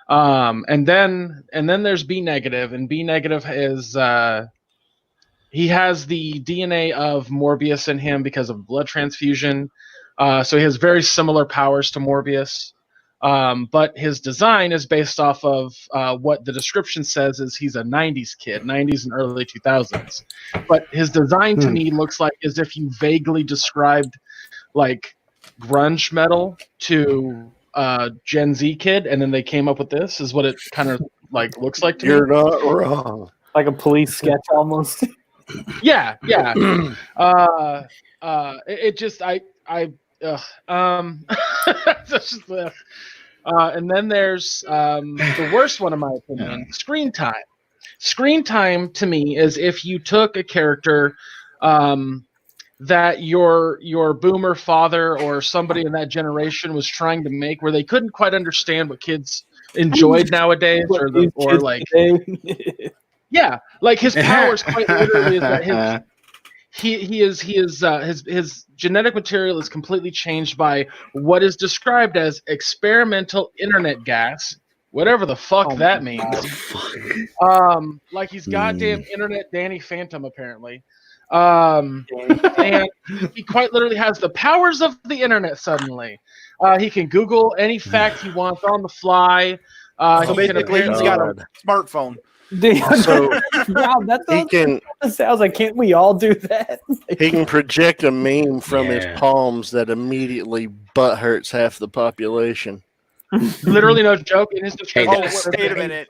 And then there's B Negative, and B Negative is he has the DNA of Morbius in him because of blood transfusion. So he has very similar powers to Morbius. But his design is based off of what the description says is he's a 90s kid, 90s and early 2000s. But his design to me looks like as if you vaguely described like grunge metal to Gen Z kid, and then they came up with this is what it kind of like looks like to me. You're not wrong. Like a police sketch almost. Yeah. It just and then there's the worst one in my opinion, Screen Time. Screen Time to me is if you took a character that your boomer father or somebody in that generation was trying to make, where they couldn't quite understand what kids enjoyed nowadays, or like yeah, like his powers quite literally is that his genetic material is completely changed by what is described as experimental internet gas, whatever the fuck that means. Like he's goddamn internet Danny Phantom apparently. And he quite literally has the powers of the internet suddenly. He can Google any fact he wants on the fly. So basically, he's got a smartphone. So Wow, that he can sounds like, can't we all do that? he can project a meme from his Yeah. palms that immediately butt hurts half the population. Literally, no joke. In his description, Wait a minute.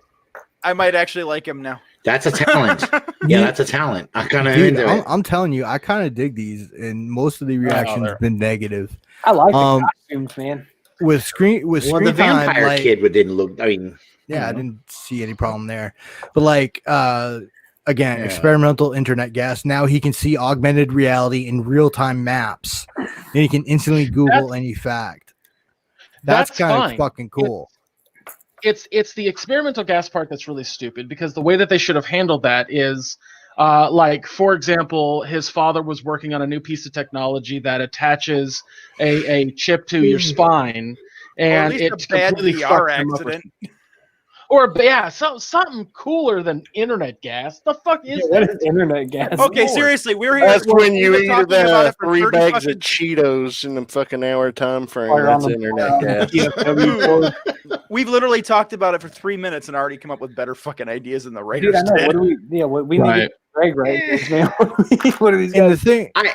I might actually like him now. That's a talent. Yeah, that's a talent. I kind of Dude, into it. I'm telling you, I kind of dig these, and most of the reactions have been negative. I like the costumes, man. With screen Well, screen the time, vampire like, kid didn't look. I mean, yeah, I know. didn't see any problem there. But like again, Yeah. experimental internet gas. Now he can see augmented reality in real-time maps. And he can instantly Google any fact. That's kind fine. of fucking cool. It's the experimental gas part that's really stupid, because the way that they should have handled that is like, for example, his father was working on a new piece of technology that attaches a chip to your spine, Or at and least it a bad completely VR fucked him up. accident. Something cooler than internet gas. The fuck is What that? is internet gas? Okay, Lord. seriously, we're here. That's when you we've eat been talking about it for 3 30 bags fucking- of Cheetos in a fucking hour time frame. Fire on That's the- internet gas. We've literally talked about it for 3 minutes and already come up with better fucking ideas than the writers Dude, I know. did. What do we? Yeah, we need Right. Greg right, man. What are these And the guys? thing, I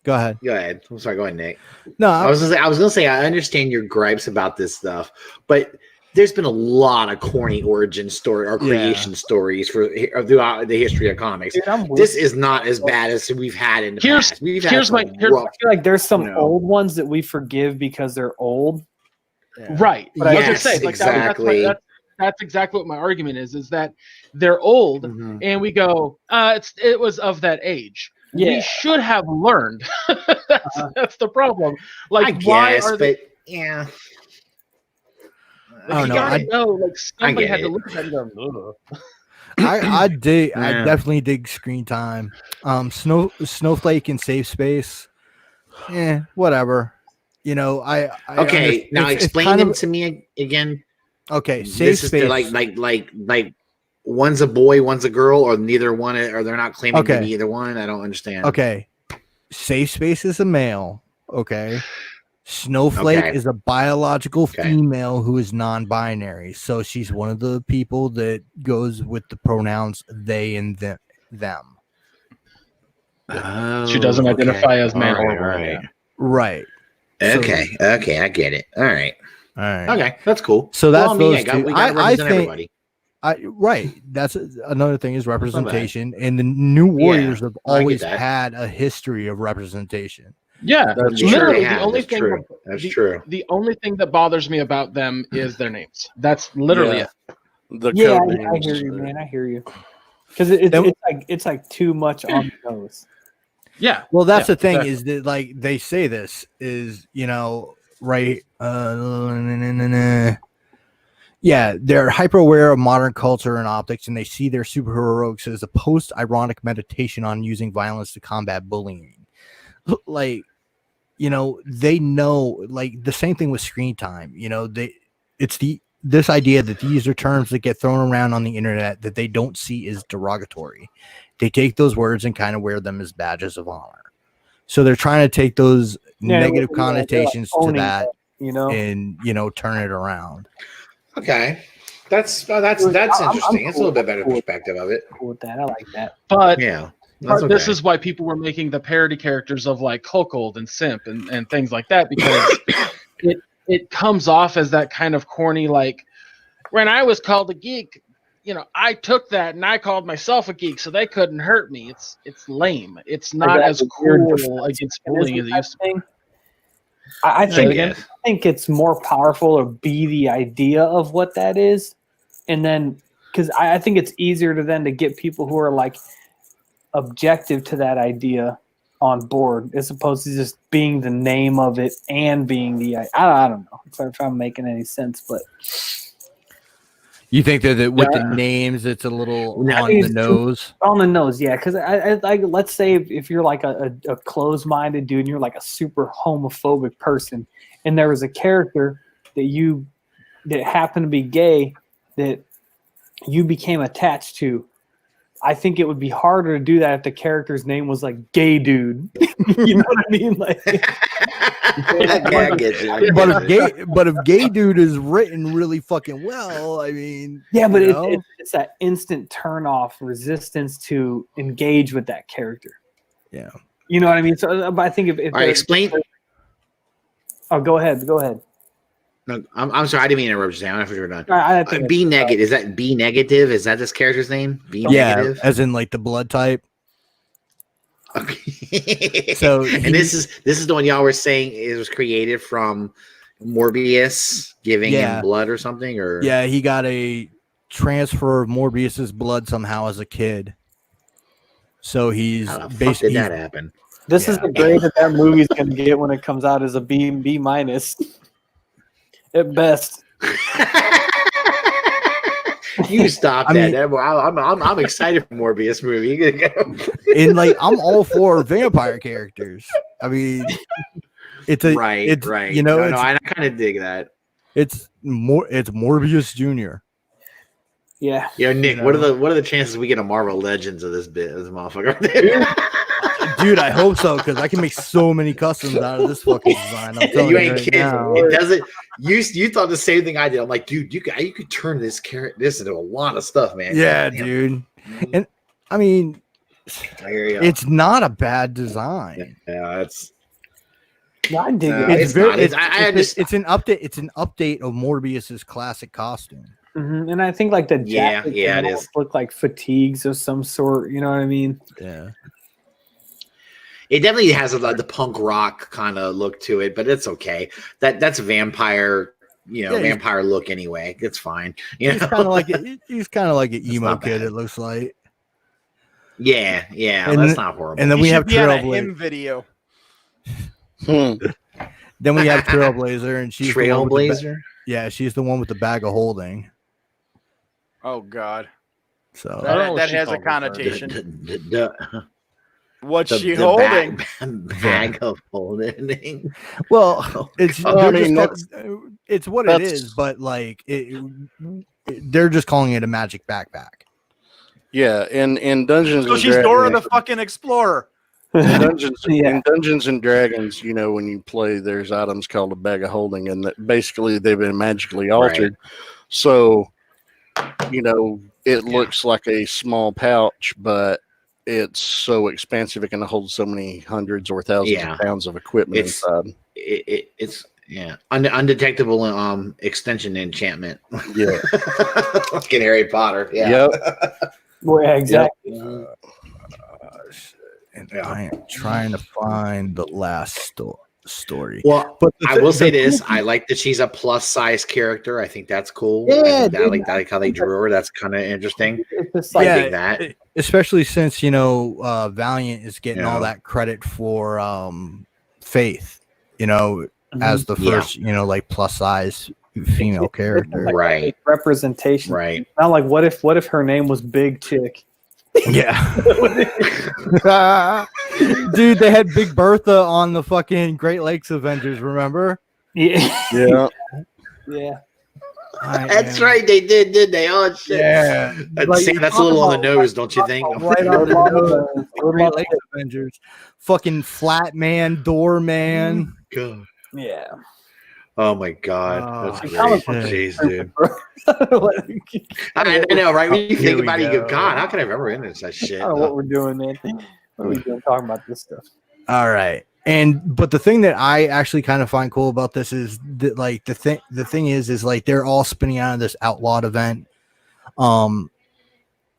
go ahead. go ahead. I'm sorry. Go ahead, Nick. No, I was gonna say I understand your gripes about this stuff, but there's been a lot of corny origin story or creation stories throughout the history of comics. Dude, I'm with This you. is not as bad as we've had in the Here's- past. We've here's had my- some here's- rough- I feel like there's some you know. old ones that we forgive because they're old. Right. But I was gonna Yes, say, like, exactly. that's exactly what my argument is that they're old, Mhm. and we go, it was of that age. Yeah. We should have learned. That's the problem. Like, I guess, why are they? but yeah. I don't You know. gotta know, like, somebody get had to it. look at that and go, ugh. I dig. I Yeah. definitely dig screen time. Snowflake and Safe Space. Whatever. You know, I Okay, now it's explain kind them of- to me again. Okay, Safe This is Space. like one's a boy, one's a girl, or neither one, or they're not claiming to Okay. be either one. I don't understand. Okay, Safe Space is a male. Okay, Snowflake Okay. is a biological Okay. female who is non-binary. So she's one of the people that goes with the pronouns they and them. Oh, She doesn't okay. identify as man All or right, woman, all right. yeah. Right. So- Okay, okay, I get it. All right, All right. okay, that's cool. So that's Well, I mean, those two. we got to represent think everybody. right. That's another thing is not bad. representation, and the New Warriors have I get always that. had a history of representation. Yeah, That's Sure, literally they have. the only That's thing. true. That's the, true. The only thing that bothers me about them is their names. That's literally Yeah. it. The Yeah, code I names, hear you, uh, man. I hear you. Because it's like too much on the nose. Yeah. Well, that's Yeah, the thing exactly. is that like they say this is right. Yeah, they're hyper aware of modern culture and optics, and they see their superheroics as a post-ironic meditation on using violence to combat bullying. Like, they know, like the same thing with screen time. This idea that these are terms that get thrown around on the internet that they don't see as derogatory. They take those words and kind of wear them as badges of honor. So they're trying to take those negative they're like connotations to owning that it, and turn it around. Okay, that's I'm interesting. It's a little bit better cool. perspective of it. Cool with that. I like that. But Yeah, that's this okay. is why people were making the parody characters of like Cuckold and Simp and things like that, because it comes off as that kind of corny, like, when I was called a geek, I took that and I called myself a geek, so they couldn't hurt me. It's lame. It's not that's as a weird cool difference. against bullying as it used to be. Thing. I Say it think again? I think it's more powerful to be the idea of what that is, and then because I think it's easier to then to get people who are like objective to that idea on board as opposed to just being the name of it and being the I don't know if I'm making any sense, but You think that with Yeah. the names, it's a little No, on it's the too- nose? on the nose, yeah. Because I let's say if you're like a closed-minded dude and you're like a super homophobic person, and there was a character that happened to be gay that you became attached to, I think it would be harder to do that if the character's name was like Gay Dude. You know what I mean? Like, I get you. But if gay dude is written really fucking well, I mean, yeah, but you know? it's that instant turn off resistance to engage with that character. Yeah. You know what I mean? So, but I think if All right, explain. Oh, go ahead. No, I'm sorry, I didn't mean to interrupt you. Sam. I thought you were done. I think B negative. Is that B negative? Is that this character's name? B Yeah, negative. as in like the blood type. Okay. So and this is the one y'all were saying it was created from Morbius giving him blood or something, or yeah, he got a transfer of Morbius's blood somehow as a kid. So he's how the fuck basically did that happen? this is the grade that movie's going to get when it comes out as a B minus at best. You stop I that. mean- I'm excited for Morbius movie. You gonna go? and like I'm all for vampire characters. I mean, it's a right. You know, no, I kind of dig that. it's Morbius Jr. Yeah. Yo, Nick, You know? what are the chances we get a Marvel Legends of this motherfucker? Dude, I hope so because I can make so many customs out of this fucking design. I'm telling You you ain't right kidding. now. It doesn't. You thought the same thing I did. I'm like, dude, you could turn this into a lot of stuff, man. Yeah, Damn. dude. And I mean, I hear you. it's not a bad design. Yeah, it's. No, I dig No, it. it's not. It's an update. It's an update of Morbius's classic costume. Mhm. And I think like the Yeah, jacket yeah, it almost is. look like fatigues of some sort. You know what I mean? Yeah. It definitely has the punk rock kind of look to it, but it's okay. That's vampire, vampire look anyway. It's fine. He's kind of like he's kind of like an emo not kid. bad. It looks like. yeah, And that's then- not horrible. And then we have be on a Trailblazer. him video. Then we have Trailblazer, and she's the one with the Trailblazer. yeah, she's the one with the bag of holding. Oh God, So I don't know what that she has a called it, connotation. The What's she holding? Bag of holding. well, Oh, it's God. they're I mean, just it's what it that's- is, but like they're just calling it a magic backpack. Yeah, in Dungeons So and she's Dragons, Dora the fucking Explorer. in Dungeons, Yeah. in Dungeons and Dragons, when you play, there's items called a bag of holding, and that basically they've been magically altered. So, it looks like a small pouch, but it's so expansive it can hold so many hundreds or thousands of pounds of equipment It's- inside. It's undetectable extension enchantment. Yeah. Fucking Harry Potter. Yeah. Yep. Well, yeah, exactly. And Yeah. I am trying to find the last story. Well, But I will say this: I like that she's a plus size character. I think that's cool. Yeah, I like how they drew her. That's kind of interesting. It's just I like, dig that. Especially since Valiant is getting all Yeah. that credit for Faith, as the Yeah. first like plus size female character. Right. representation. Right. Not like what if her name was Big Chick? Yeah. Dude, they had Big Bertha on the fucking Great Lakes Avengers, remember? Yeah. Yeah. Yeah. That's right. They did, didn't they? Oh shit. Yeah. That's, Like, Sam, that's a little on the nose, don't you think? Right on the Great Lakes Avengers. Fucking Flat Man, Door Man. God. Yeah. Oh my god. Oh, That's comic great. book. Jeez, dude. I I know, right? When you Here think we about it, you go. go, God, how can I remember into that shit? don't know what we're doing, man. What are we doing talking about this stuff? All right. But the thing that I actually kind of find cool about this is that like the thing is like they're all spinning out of this outlawed event.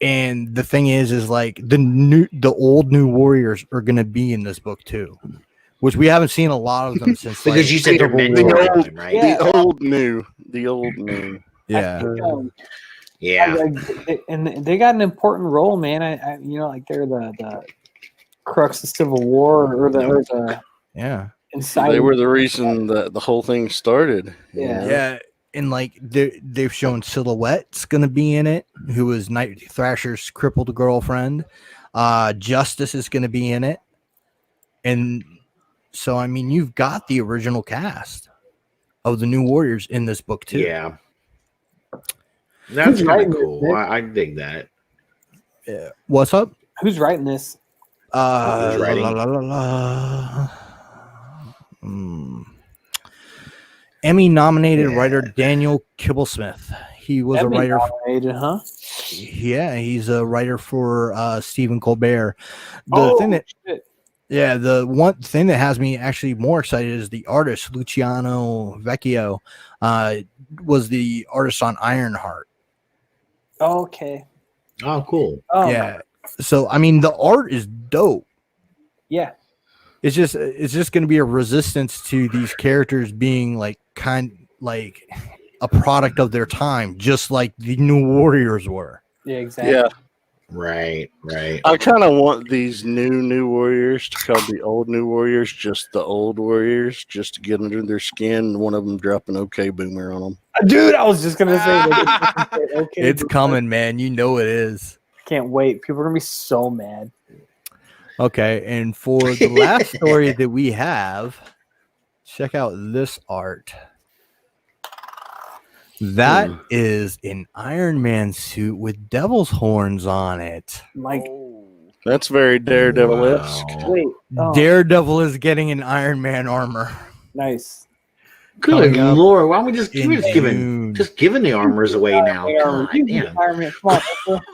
And the thing is like the old new warriors are gonna be in this book too. Which we haven't seen a lot of them since Because like, you said they're Civil mental, War. right? Yeah. The old new. Yeah. Yeah. And they got an important role, man. I like they're the crux of Civil War or the Yeah. inside. They were the reason that the whole thing started. Yeah. Yeah. And like they've shown Silhouette's gonna be in it, who is Night Thrasher's crippled girlfriend. Justice is gonna be in it. And so I mean you've got the original cast of the new warriors in this book too. Yeah. That's kind of cool. I dig that. What's up? Who's writing this? Who's writing? Emmy-nominated writer Daniel Kibblesmith. He was a writer. Nominated, huh? Yeah, he's a writer for Stephen Colbert. Shit. Yeah, the one thing that has me actually more excited is the artist Luciano Vecchio was the artist on Ironheart. Okay. Oh, cool. Oh, Yeah, so I mean the art is dope. yeah. It's just going to be a resistance to these characters being like a product of their time, just like the New Warriors were. Yeah, exactly. Yeah, Right. I kind of want these new Warriors to call the old New Warriors just the old Warriors, just to get under their skin. And one of them drop an OK Boomer on them. Dude, I was just gonna say okay. It's coming, man. You know it is. Can't wait. People are gonna be so mad. Okay, and for the last story that we have, check out this art. That is an Iron Man suit with devil's horns on it. Like, That's very Daredevil-esque. wait. Oh, Daredevil is getting an Iron Man armor. nice. Good Coming up Lord, why don't we just in June. giving the armors away now? God You damn. Iron Man, come on, Uncle.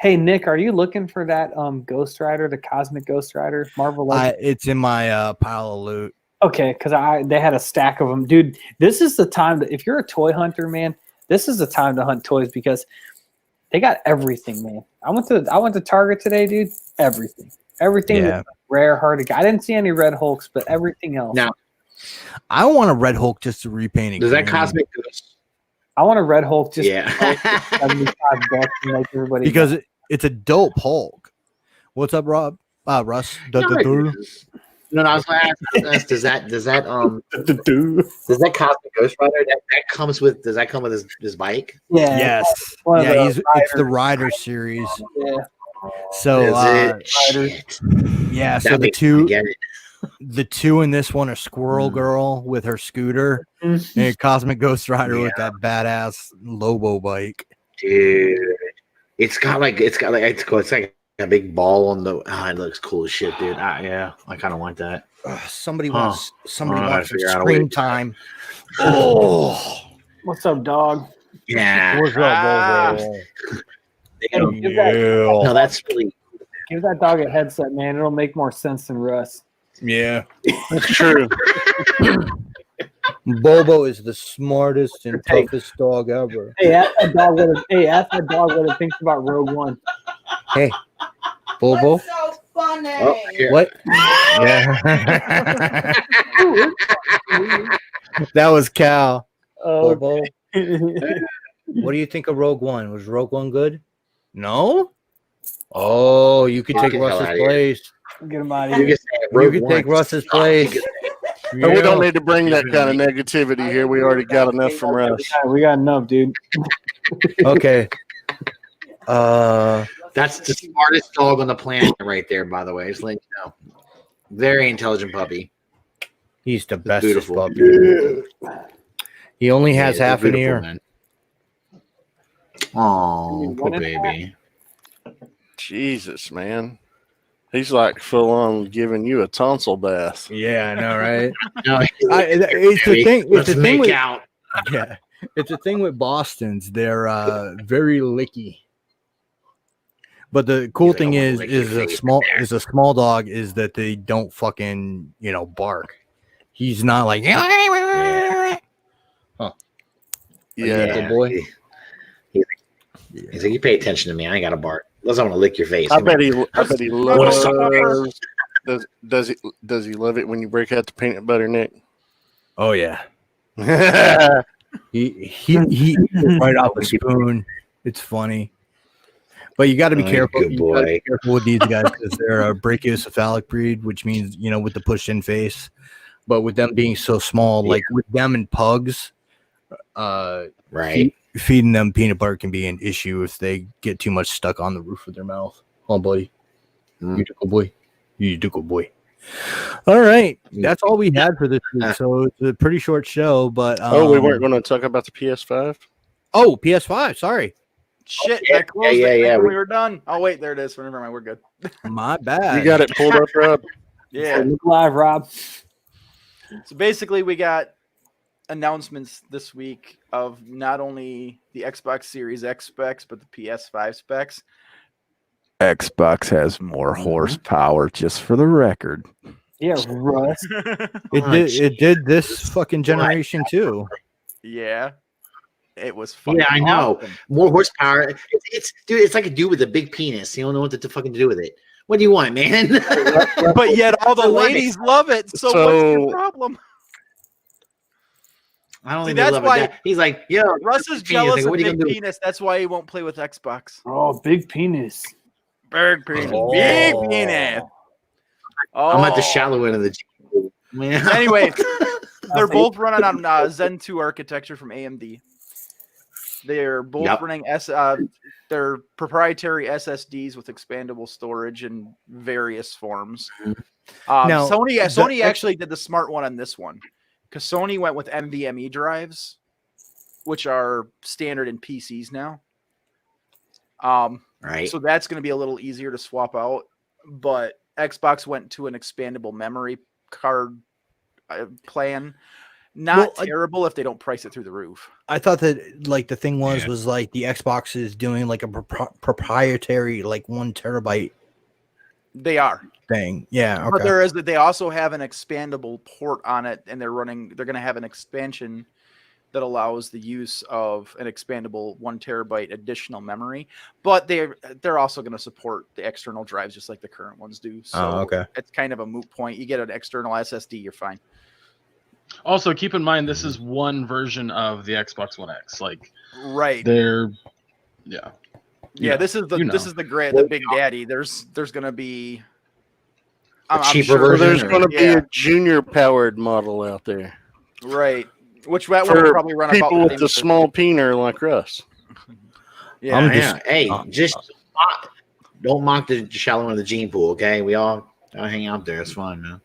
Hey Nick, are you looking for that Ghost Rider, the Cosmic Ghost Rider, Marvel Legends? It's in my pile of loot. Okay, because they had a stack of them, dude. This is the time if you're a toy hunter, man. This is the time to hunt toys because they got everything, man. I went to Target today, dude. Everything Yeah. was rare, hard to get. I didn't see any Red Hulks, but everything else. Now, I want a Red Hulk just to repaint it. does that green. Cosmic Ghost? I want a Red Hulk just Yeah. $75 and make everybody Because it's a dope Hulk. What's up, Rob? Russ. No, I was gonna ask, does that Cosmic Ghost Rider that comes with his bike? yeah, Yes. one of Yeah, the it's the Rider series. yeah. So Is it? Shit. yeah, so That the makes me two get it. the two in this one are Squirrel Girl with her scooter and Cosmic Ghost Rider with that badass Lobo bike. Dude. It's cool. It's like a big ball on the. It looks cool as shit, dude. Yeah, I kind of want that. Somebody Huh. wants I gotta some figure out a way screen to- time. Oh, What's up, dog? Yeah. what's up, Bobo? No, that's really. Give that dog a headset, man. It'll make more sense than Russ. Yeah. That's true. Bobo is the smartest and Hey. toughest dog ever. Hey, ask that dog what it thinks about Rogue One. Hey, Bobo. So funny. Oh, here. What? Yeah. That was Cal. Oh, Bobo. What do you think of Rogue One? Was Rogue One good? No? Oh, you could take Get the hell Russ's outta here. place. get him out of You here. can say You Rogue could One. take Russ's Oh, you place. can- But we don't need to bring that kind of negativity here. We already got enough from Russ. We got enough, dude. Okay. That's the smartest dog on the planet right there, by the way. Just letting you know. Very intelligent puppy. He's the bestest beautiful. puppy. He only has Yeah, half an beautiful, ear. man. Oh, poor One and a half. baby. Jesus, man. He's like full on giving you a tonsil bath. Yeah, I know, right? No, It's the thing. It's Let's the thing make with, out. yeah, it's the thing with Boston's. They're very licky. But the cool He's like, thing "I wanna is lick your face a small dog is that they don't fucking bark. He's not like Yeah. Good boy. He's like, you pay attention to me. I ain't got a bark. Unless I want to lick your face. I bet he Wanna suck my loves. Does he love it when you break out the peanut butter, Nick? Oh yeah. Yeah. He right off the spoon. It's funny. But you got to be Oh, careful. good You gotta be boy. careful with these guys because they're a brachiocephalic breed, which means with the pushed-in face. But with them being so small, like with them and pugs, Right. feeding them peanut butter can be an issue if they get too much stuck on the roof of their mouth. Oh, buddy, you do good boy. You do good boy. All right, that's all we had for this week. So it's a pretty short show, but We weren't going to talk about the PS5. Oh, PS5. Sorry. Shit, yeah, I closed yeah, it yeah, when we- we were done. Oh wait, there it is. Never mind, we're good. My bad. You got it pulled up, Rob? Yeah. Look live, Rob. So basically, we got announcements this week of not only the Xbox Series X specs, but the PS5 specs. Xbox has more horsepower, just for the record. Yeah, Russ. It did this fucking generation too. Yeah, it was fucking Yeah, I know. awesome. More horsepower. It's dude. It's like a dude with a big penis. You don't know what to fucking do with it. What do you want, man? But yet all the So what? ladies love it. So, what's So- your problem? I don't See, think they that's love why- it. He's like, yo, Russ is penis. jealous Like, of what are you big gonna do? penis. That's why he won't play with Xbox. Oh, big penis. Big penis. Oh. Big penis. Oh. I'm at the shallow end of the gym. Man. Anyway, they're both running on Zen 2 architecture from AMD. They're both Yep. running their proprietary SSDs with expandable storage in various forms. Now, Sony actually did the smart one on this one, because Sony went with NVMe drives, which are standard in PCs now. Right. So that's going to be a little easier to swap out. But Xbox went to an expandable memory card plan. Not Well, terrible if they don't price it through the roof. I thought that like the thing was like the Xbox is doing like a proprietary like 1 terabyte They are. thing. Yeah. But Okay. they also have an expandable port on it, and they're going to have an expansion that allows the use of an expandable 1 terabyte additional memory. But they're also going to support the external drives just like the current ones do. So okay. it's kind of a moot point. You get an external SSD, you're fine. Also, keep in mind this is one version of the Xbox One X. Like Right. they're, Yeah, Yeah, this is the you know. this is the big daddy. There's going to be A cheaper So version. there's or- going to be Yeah. a junior powered model out there right, which that one will for probably run about people with same the as small peener like Russ. Yeah, I'm Yeah. just- Hey, just don't mock the shallow end of the gene pool, okay? We all hang out there. It's fun, man.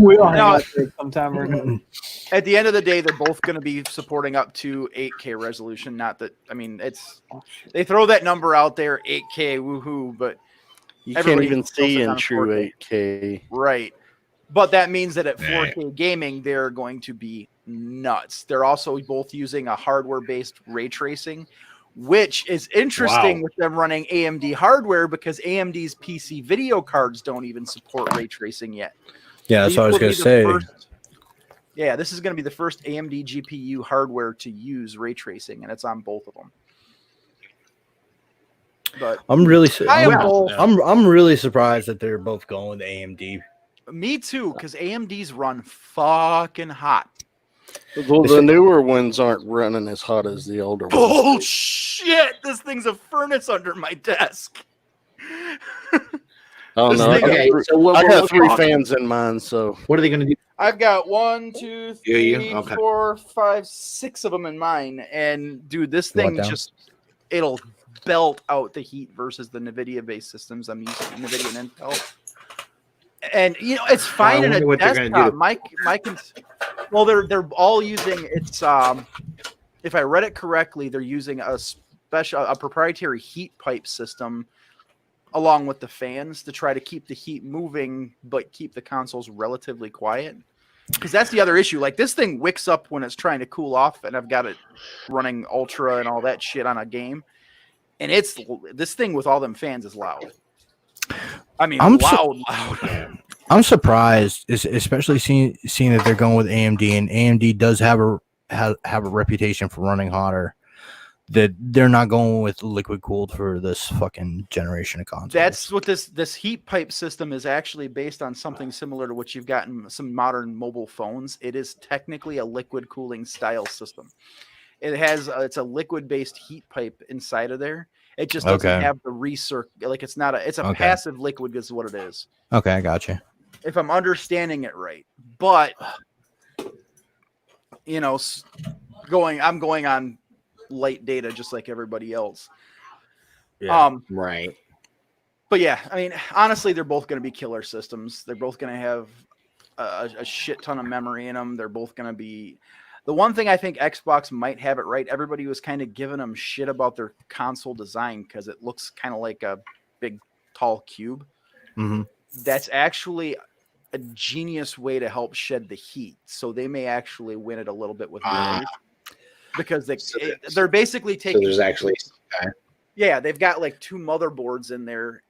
We all hang No. out there sometime or another. at the end of the day, they're both going to be supporting up to 8K resolution. Not that, I mean, they throw that number out there, 8K, woohoo, but You can't Everybody even still see sits in on a true 4K. 8K. right. But that means that at Right. 4K gaming, they're going to be nuts. They're also both using a hardware-based ray tracing, which is interesting Wow. with them running AMD hardware because AMD's PC video cards don't even support ray tracing yet. Yeah, that's These what I was will gonna be the say. Yeah, this is going to be the first AMD GPU hardware to use ray tracing, and it's on both of them. But I'm really, I am Well, both. yeah. I'm really surprised that they're both going with AMD. Me too, because AMD's run fucking hot. Well, the newer ones aren't running as hot as the older ones. Bullshit! This thing's a furnace under my desk. Oh This no, thing- Okay, so what, I got what, 3 what, fans in mine, so what are they going to do? I've got 1, 2, Do 3, you? Okay. 4, 5, 6 of them in mine, and dude, this You want thing down? it'll belt out the heat versus the NVIDIA-based systems I'm used to, NVIDIA and Intel. And you know, it's fine in wonder a what they're gonna desktop. do. Well, they're all using it's if I read it correctly, they're using a proprietary heat pipe system along with the fans to try to keep the heat moving but keep the consoles relatively quiet. Because that's the other issue. Like this thing wicks up when it's trying to cool off, and I've got it running ultra and all that shit on a game, and this thing with all them fans is loud. I mean, loud. I'm surprised, especially seeing that they're going with AMD, and AMD does have a reputation for running hotter. That they're not going with liquid cooled for this fucking generation of consoles. That's what this heat pipe system is actually based on, something similar to what you've got in some modern mobile phones. It is technically a liquid cooling style system. It has it's a liquid based heat pipe inside of there. It just doesn't Okay. have the like it's not it's a Okay. passive liquid is what it is. okay. I got you. If I'm understanding it right. But you know, I'm going on light data just like everybody else. Yeah. Right. But yeah, I mean, honestly, they're both going to be killer systems. They're both going to have a shit ton of memory in them. They're both going to be The one thing I think Xbox might have it right, everybody was kind of giving them shit about their console design because it looks kind of like a big, tall cube. Mhm. That's actually a genius way to help shed the heat. So they may actually win it a little bit with mirrors because they're basically So taking. there's actually Yeah, they've got like 2 motherboards in there,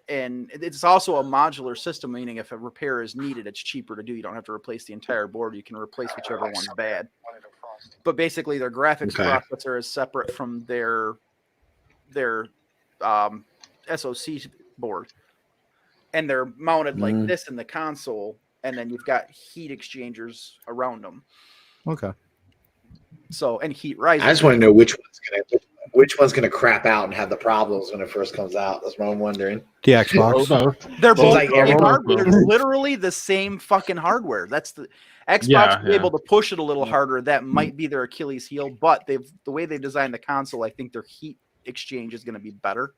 and it's also a modular system, meaning if a repair is needed, it's cheaper to do. You don't have to replace the entire board. You can replace whichever one's bad. But basically, their graphics processor is separate from their SoC board, and they're mounted like this in the console, and then you've got heat exchangers around them. Okay. So, and heat risers. I just want to know which one's gonna crap out and have the problems when it first comes out. That's what I'm wondering. The Xbox. They're both like the same everyone- hardware. They're literally the same fucking hardware. That's the Xbox be able to push it a little harder. That might be their Achilles heel, but the way they designed the console, I think their heat exchange is going to be better.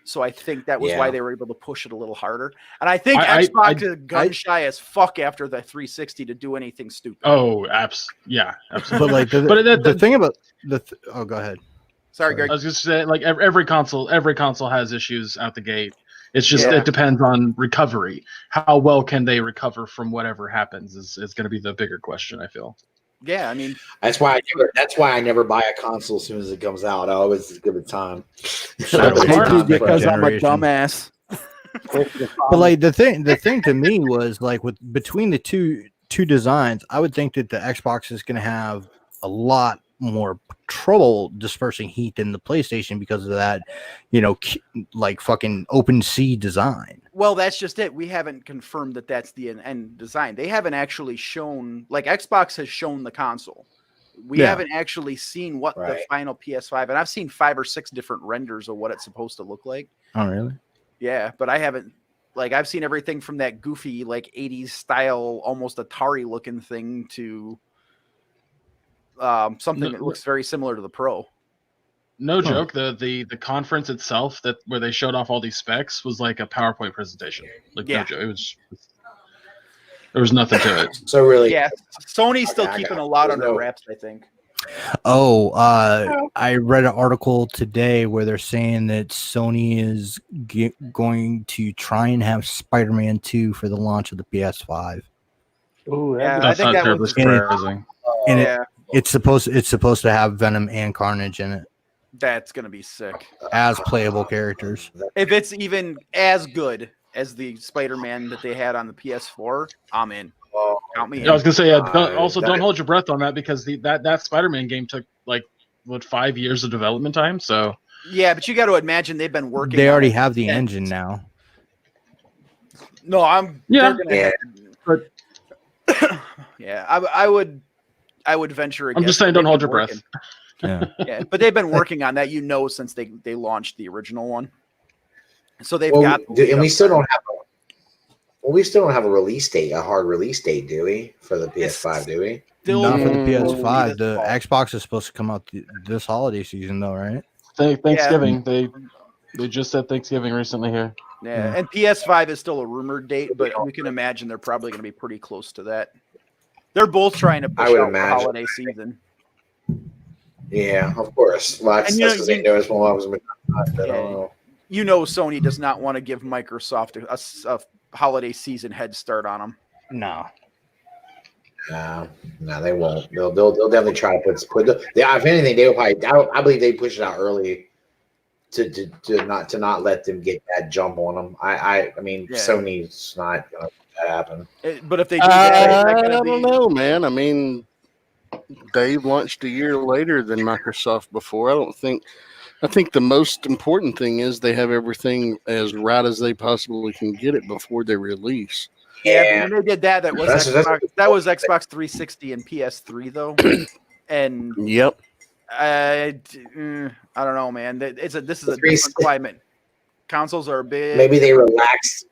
So I think that was why they were able to push it a little harder. And I think Xbox is gun shy as fuck after the 360 to do anything stupid. Oh, absolutely. But like the thing about oh, go ahead. Sorry, Greg. I was just saying, like every console has issues out the gate. It's just it depends on recovery. How well can they recover from whatever happens is going to be the bigger question, I feel. Yeah, I mean that's why I never buy a console as soon as it comes out. I always give it time. because I'm a dumbass. But like the thing to me was like between the two designs, I would think that the Xbox is going to have a lot more trouble dispersing heat than the PlayStation because of that, like fucking open sea design. Well, that's just it. We haven't confirmed that that's the end design. They haven't actually shown, like Xbox has shown the console. We haven't actually seen what the final PS5, and I've seen 5 or 6 different renders of what it's supposed to look like. Oh, really? Yeah, but I haven't, like, I've seen everything from that goofy, like 80s style, almost Atari looking thing to something that looks very similar to the Pro. No joke. The conference itself where they showed off all these specs was like a PowerPoint presentation. Like no joke. There was nothing to it. So really, Sony's still keeping a lot under wraps, I think. Oh, I read an article today where they're saying that Sony is going to try and have Spider-Man 2 for the launch of the PS5. Oh, I think that was surprising. And it's supposed to have Venom and Carnage in it. That's gonna be sick as playable characters. If it's even as good as the Spider-Man that they had on the PS4, I'm in. Count me in. I was gonna say, don't hold your breath on that because that Spider-Man game took like 5 years of development time. So yeah, but you got to imagine they've been working. They already have the engine now. No, but yeah, I would venture again. I'm just saying, don't hold your breath. Yeah, but they've been working on that, since they launched the original one. So they've got, and we still don't have. We still don't have a release date, a hard release date, do we? For the PS5, do we? Not for the PS5. The Xbox is supposed to come out this holiday season, though, right? Thanksgiving. They just said Thanksgiving recently here. Yeah, and PS5 is still a rumored date, but we can imagine they're probably going to be pretty close to that. They're both trying to push out the holiday season. Yeah, of course. Well, that's because they know as well as Sony does not want to give Microsoft a holiday season head start on them. No, they won't. They'll definitely try to put. If anything, they will probably. I believe they push it out early to not let them get that jump on them. I mean, Sony's not going to let that happen. But if they do that, I don't know, man. I mean, they launched a year later than Microsoft before. I think the most important thing is they have everything as right as they possibly can get it before they release. Yeah, when they did that, that was Xbox 360 and PS3 though. And I don't know, man. This is a different climate. Consoles are big. Maybe they relaxed.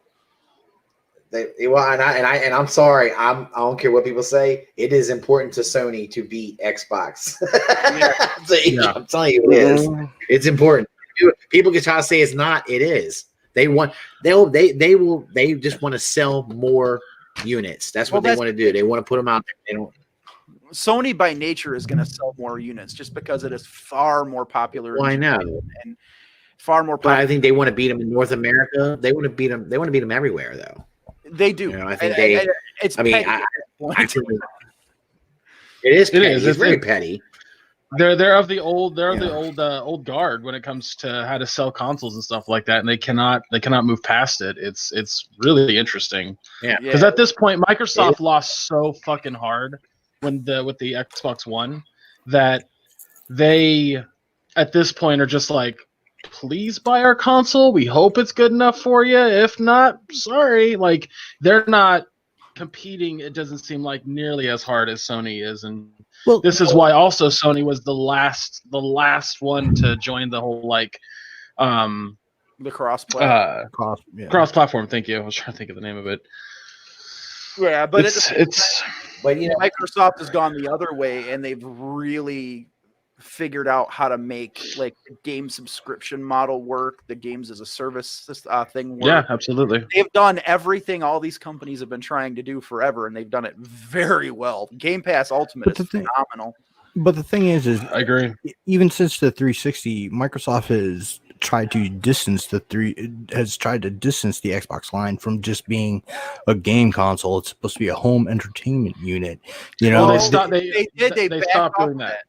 I'm sorry. I don't care what people say. It is important to Sony to beat Xbox. I'm telling you, it is. It's important. People can try to say it's not. It is. They just want to sell more units. That's what they want to do. They want to put them out there. Sony by nature is going to sell more units just because it is far more popular. Well, I in know. Japan and far more But popular. I think they want to beat them in North America. They want to beat them. They want to beat them everywhere, though. They do. You know, I think it's I mean, petty at this point. it is. Petty. is. It's very petty. They're of the old old guard when it comes to how to sell consoles and stuff like that, and they cannot move past it. It's really interesting. Yeah. Because at this point, Microsoft lost so fucking hard with the Xbox One that they at this point are just like, please buy our console. We hope it's good enough for you. If not, sorry. Like they're not competing. It doesn't seem like nearly as hard as Sony is, and this is why also Sony was the last one to join the whole like the cross platform. Thank you. I was trying to think of the name of it. Yeah, but but Microsoft has gone the other way, and they've really figured out how to make like the game subscription model work, the games as a service thing work. Yeah, absolutely. They've done everything all these companies have been trying to do forever, and they've done it very well. Game Pass Ultimate is phenomenal. But the thing is I agree. Even since the 360, Microsoft has tried to distance the Xbox line from just being a game console. It's supposed to be a home entertainment unit. You know, they stopped doing that.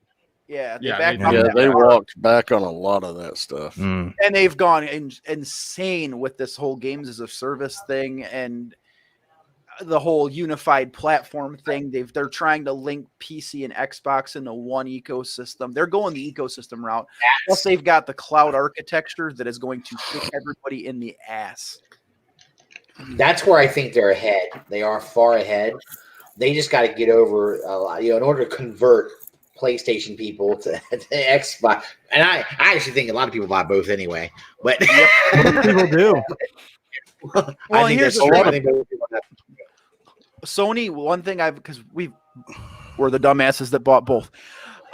Yeah, they walked back on a lot of that stuff, and they've gone insane with this whole games as a service thing and the whole unified platform thing. They're trying to link PC and Xbox into one ecosystem. They're going the ecosystem route. Plus, they've got the cloud architecture that is going to kick everybody in the ass. That's where I think they're ahead. They are far ahead. They just got to get over a lot, in order to convert PlayStation people to Xbox. And I actually think a lot of people buy both anyway. But people do. Well, here's the thing. Sony, one thing because we're the dumbasses that bought both.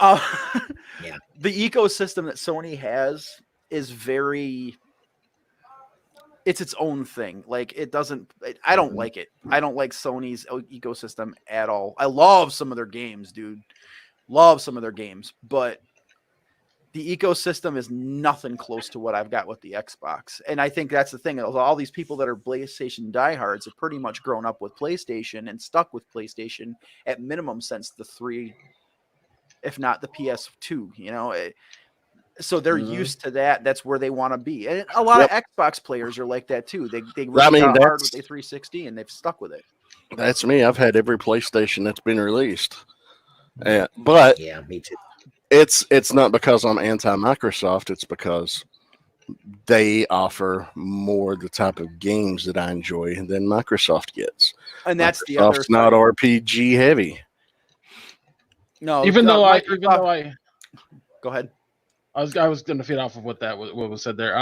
The ecosystem that Sony has is it's its own thing. Like I don't like it. I don't like Sony's ecosystem at all. I love some of their games, dude. Love some of their games, but the ecosystem is nothing close to what I've got with the Xbox. And I think that's the thing. All these people that are PlayStation diehards have pretty much grown up with PlayStation and stuck with PlayStation at minimum since the 3, if not the PS2, so they're used to that. That's where they want to be. And a lot of Xbox players are like that too. They really got hard with the 360 and they've stuck with it. That's me. I've had every PlayStation that's been released. But yeah, me too. It's not because I'm anti-Microsoft. It's because they offer more the type of games that I enjoy than Microsoft gets. And that's the other Microsoft's not RPG heavy. No, even though I go ahead. I was going to feed off of what was said there.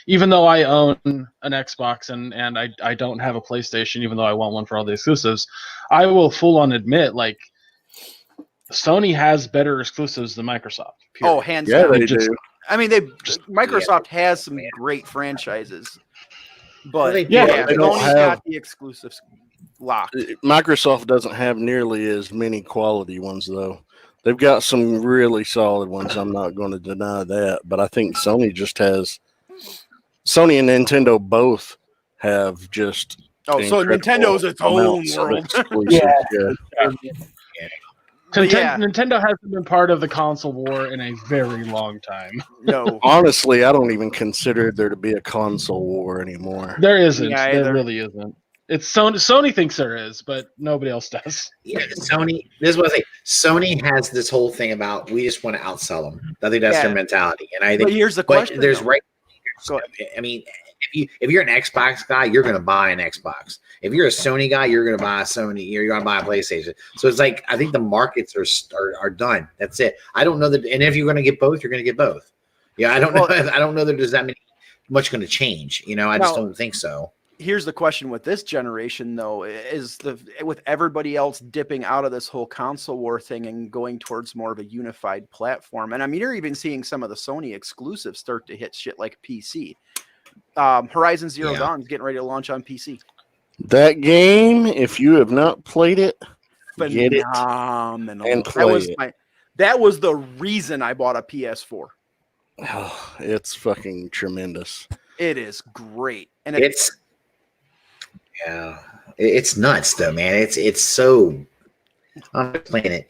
Even though I own an Xbox and I don't have a PlayStation, even though I want one for all the exclusives, I will full on admit, like, Sony has better exclusives than Microsoft. Period. Oh, hands down. They do. I mean, Microsoft has some great franchises, but they don't got the exclusives locked. Microsoft doesn't have nearly as many quality ones, though. They've got some really solid ones. I'm not going to deny that, but I think Sony and Nintendo both have just. Oh, so Nintendo's its own world. Nintendo hasn't been part of the console war in a very long time. No, honestly, I don't even consider there to be a console war anymore. There isn't. There really isn't. It's Sony. Sony thinks there is, but nobody else does. Yeah, Sony. This is what I say. Sony has this whole thing about we just want to outsell them. I think that's their mentality. And I think. But here's the question. There's right. I mean, if you're an Xbox guy, you're going to buy an Xbox. If you're a Sony guy, you're going to buy a Sony. You're going to buy a PlayStation. So it's like I think the markets are done. That's it. I don't know that. And if you're going to get both, you're going to get both. Yeah, I don't know. I don't know that there's that much going to change. I just don't think so. Here's the question with this generation, though, is with everybody else dipping out of this whole console war thing and going towards more of a unified platform. And I mean, you're even seeing some of the Sony exclusives start to hit shit like PC. Horizon Zero Dawn is getting ready to launch on PC. That game, if you have not played it, Get it phenomenal. and That play was it. that was the reason I bought a PS4. Oh, it's fucking tremendous. It is great, and It's it's nuts though, man. It's so. I'm playing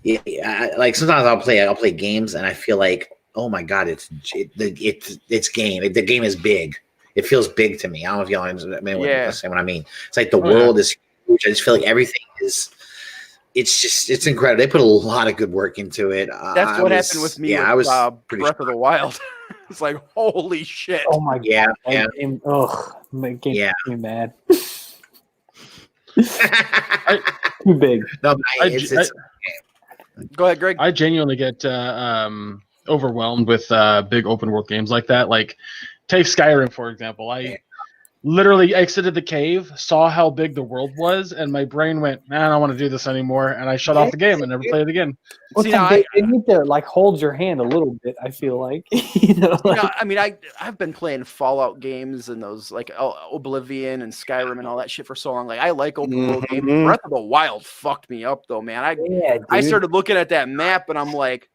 it. Like sometimes I'll play games and I feel like, oh my god, it's game. The game is big. It feels big to me. I don't know if y'all understand what I mean. It's like the world is huge. I just feel like everything is. It's incredible. They put a lot of good work into it. that's what happened with me. Yeah, with, I was pretty. Breath of the Wild. It's like holy shit. Oh my god! Yeah, that yeah. game, that game Yeah. makes me mad. Too big. No, it's Go ahead, Greg. I genuinely get overwhelmed with big open world games like that. Like, take Skyrim, for example. I literally exited the cave, saw how big the world was, and my brain went, man, I don't want to do this anymore. And I shut off the game and never played it again. Well, See, it's now like they need to like hold your hand a little bit. I feel like I've been playing Fallout games and those like Oblivion and Skyrim and all that shit for so long. Like I like open world games. Mhm. Breath of the Wild fucked me up though, man. I dude. started looking at that map and I'm like,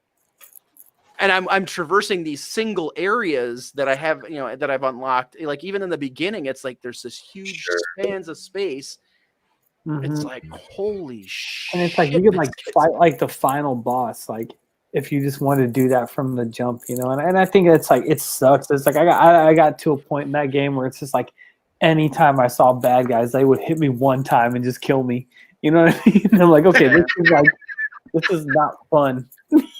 and I'm traversing these single areas that I have, that I've unlocked. Like even in the beginning, it's like there's this huge spans of space. It's Mhm. like holy shit. And it's like you could like fight like the final boss, like if you just wanted to do that from the jump, And I think it's like it sucks. It's like I got to a point in that game where it's just like anytime I saw bad guys, they would hit me one time and just kill me. You know what I mean? And I'm like, okay, this is not fun.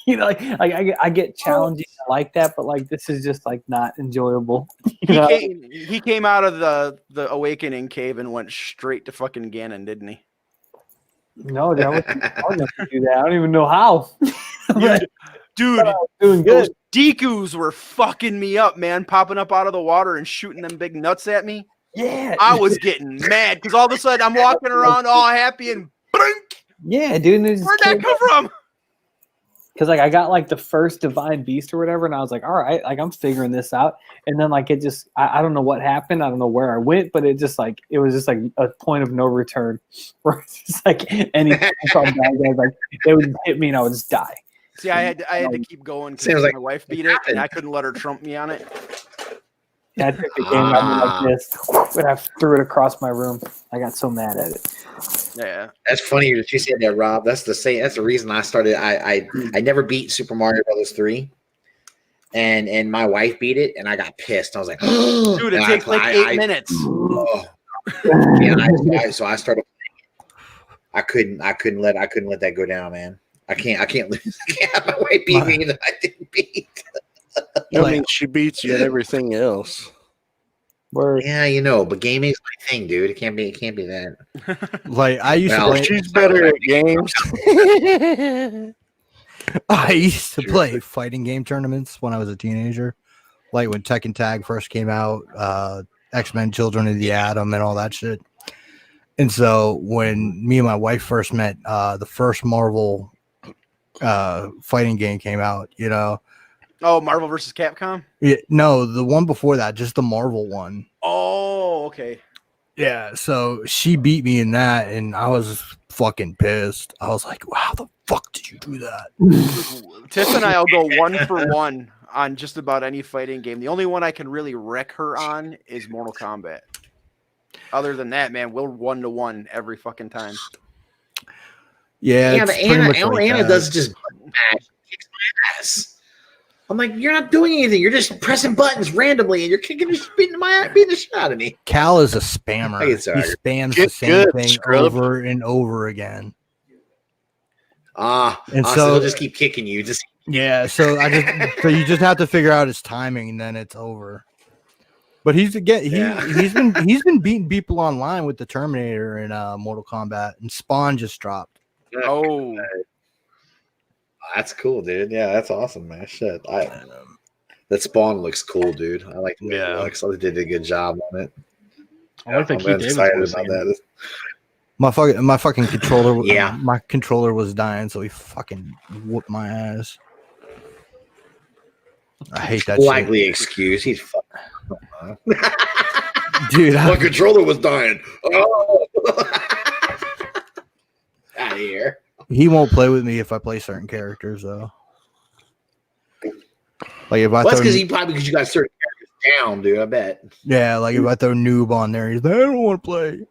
I get challenging like that, but like this is just like not enjoyable. He came out of the Awakening cave and went straight to fucking Ganon, didn't he? No, that was hard enough to do that. I don't even know how. Dude, doing those good. Dekus were fucking me up, man, popping up out of the water and shooting them big nuts at me. Yeah, I was getting mad because all of a sudden I'm walking around all happy and brink. yeah, dude. Where'd that come from? Because like I got like the first divine beast or whatever, and I was like, all right, like I'm figuring this out. And then like it just I don't know what happened. I don't know where I went, but it was just like a point of no return. Where it's just like anything I saw bad guys, like they would hit me and I would just die. See, I had to keep going because Seems like my wife beat it and I couldn't let her trump me on it. Yeah, I took the game out like this, and I threw it across my room. I got so mad at it. Yeah. That's funny that you said that, Rob. That's the reason I started. I never beat Super Mario Brothers 3, and my wife beat it, and I got pissed. I was like, Dude, it takes like 8 minutes. Oh. Yeah, so I started. I couldn't let that go down, man. I can't lose. I can't have my wife beat me that I didn't beat. I mean, she beats you at everything else. Word. Yeah, but gaming's my thing, dude. It can't be that. Like I used to Well, play. She's better at games. I used to play fighting game tournaments when I was a teenager, like when Tekken Tag first came out, X-Men Children of the Atom and all that shit. And so when me and my wife first met, the first Marvel fighting game came out, Oh, Marvel versus Capcom? Yeah, no, the one before that, just the Marvel one. Oh, okay. Yeah, so she beat me in that, and I was fucking pissed. I was like, "Wow, the fuck did you do that?" Tiff and I'll go 1-for-1 on just about any fighting game. The only one I can really wreck her on is Mortal Kombat. Other than that, man, we're 1-to-1 every fucking time. Yeah, Yeah, it's but pretty much all like Anna that. does is just button mash, kicks my ass. I'm like, you're not doing anything. You're just pressing buttons randomly, and you're beating the shit out of me. Cal is a spammer. I get so He angry. spams Get the same good, thing scrub. over and over again. So so he'll just keep kicking you. So you just have to figure out his timing, and then it's over. But he's been beating people online with the Terminator and Mortal Kombat, and Spawn just dropped. Oh. That's cool, dude. Yeah, that's awesome, man. Shit, that Spawn looks cool, dude. I like the way it looks. They did a good job on it. I like that I'm Keith David's excited voice about scene. that. My fucking controller. Yeah. My controller was dying, so he fucking whooped my ass. I hate that Likely excuse. He's fucking. shit, dude. My controller was dying. Oh. out of here. He won't play with me if I play certain characters though. Like if I Well, that's throw, because you got certain characters down, dude. I bet. yeah, like if I throw noob on there, he's like, I don't want to play.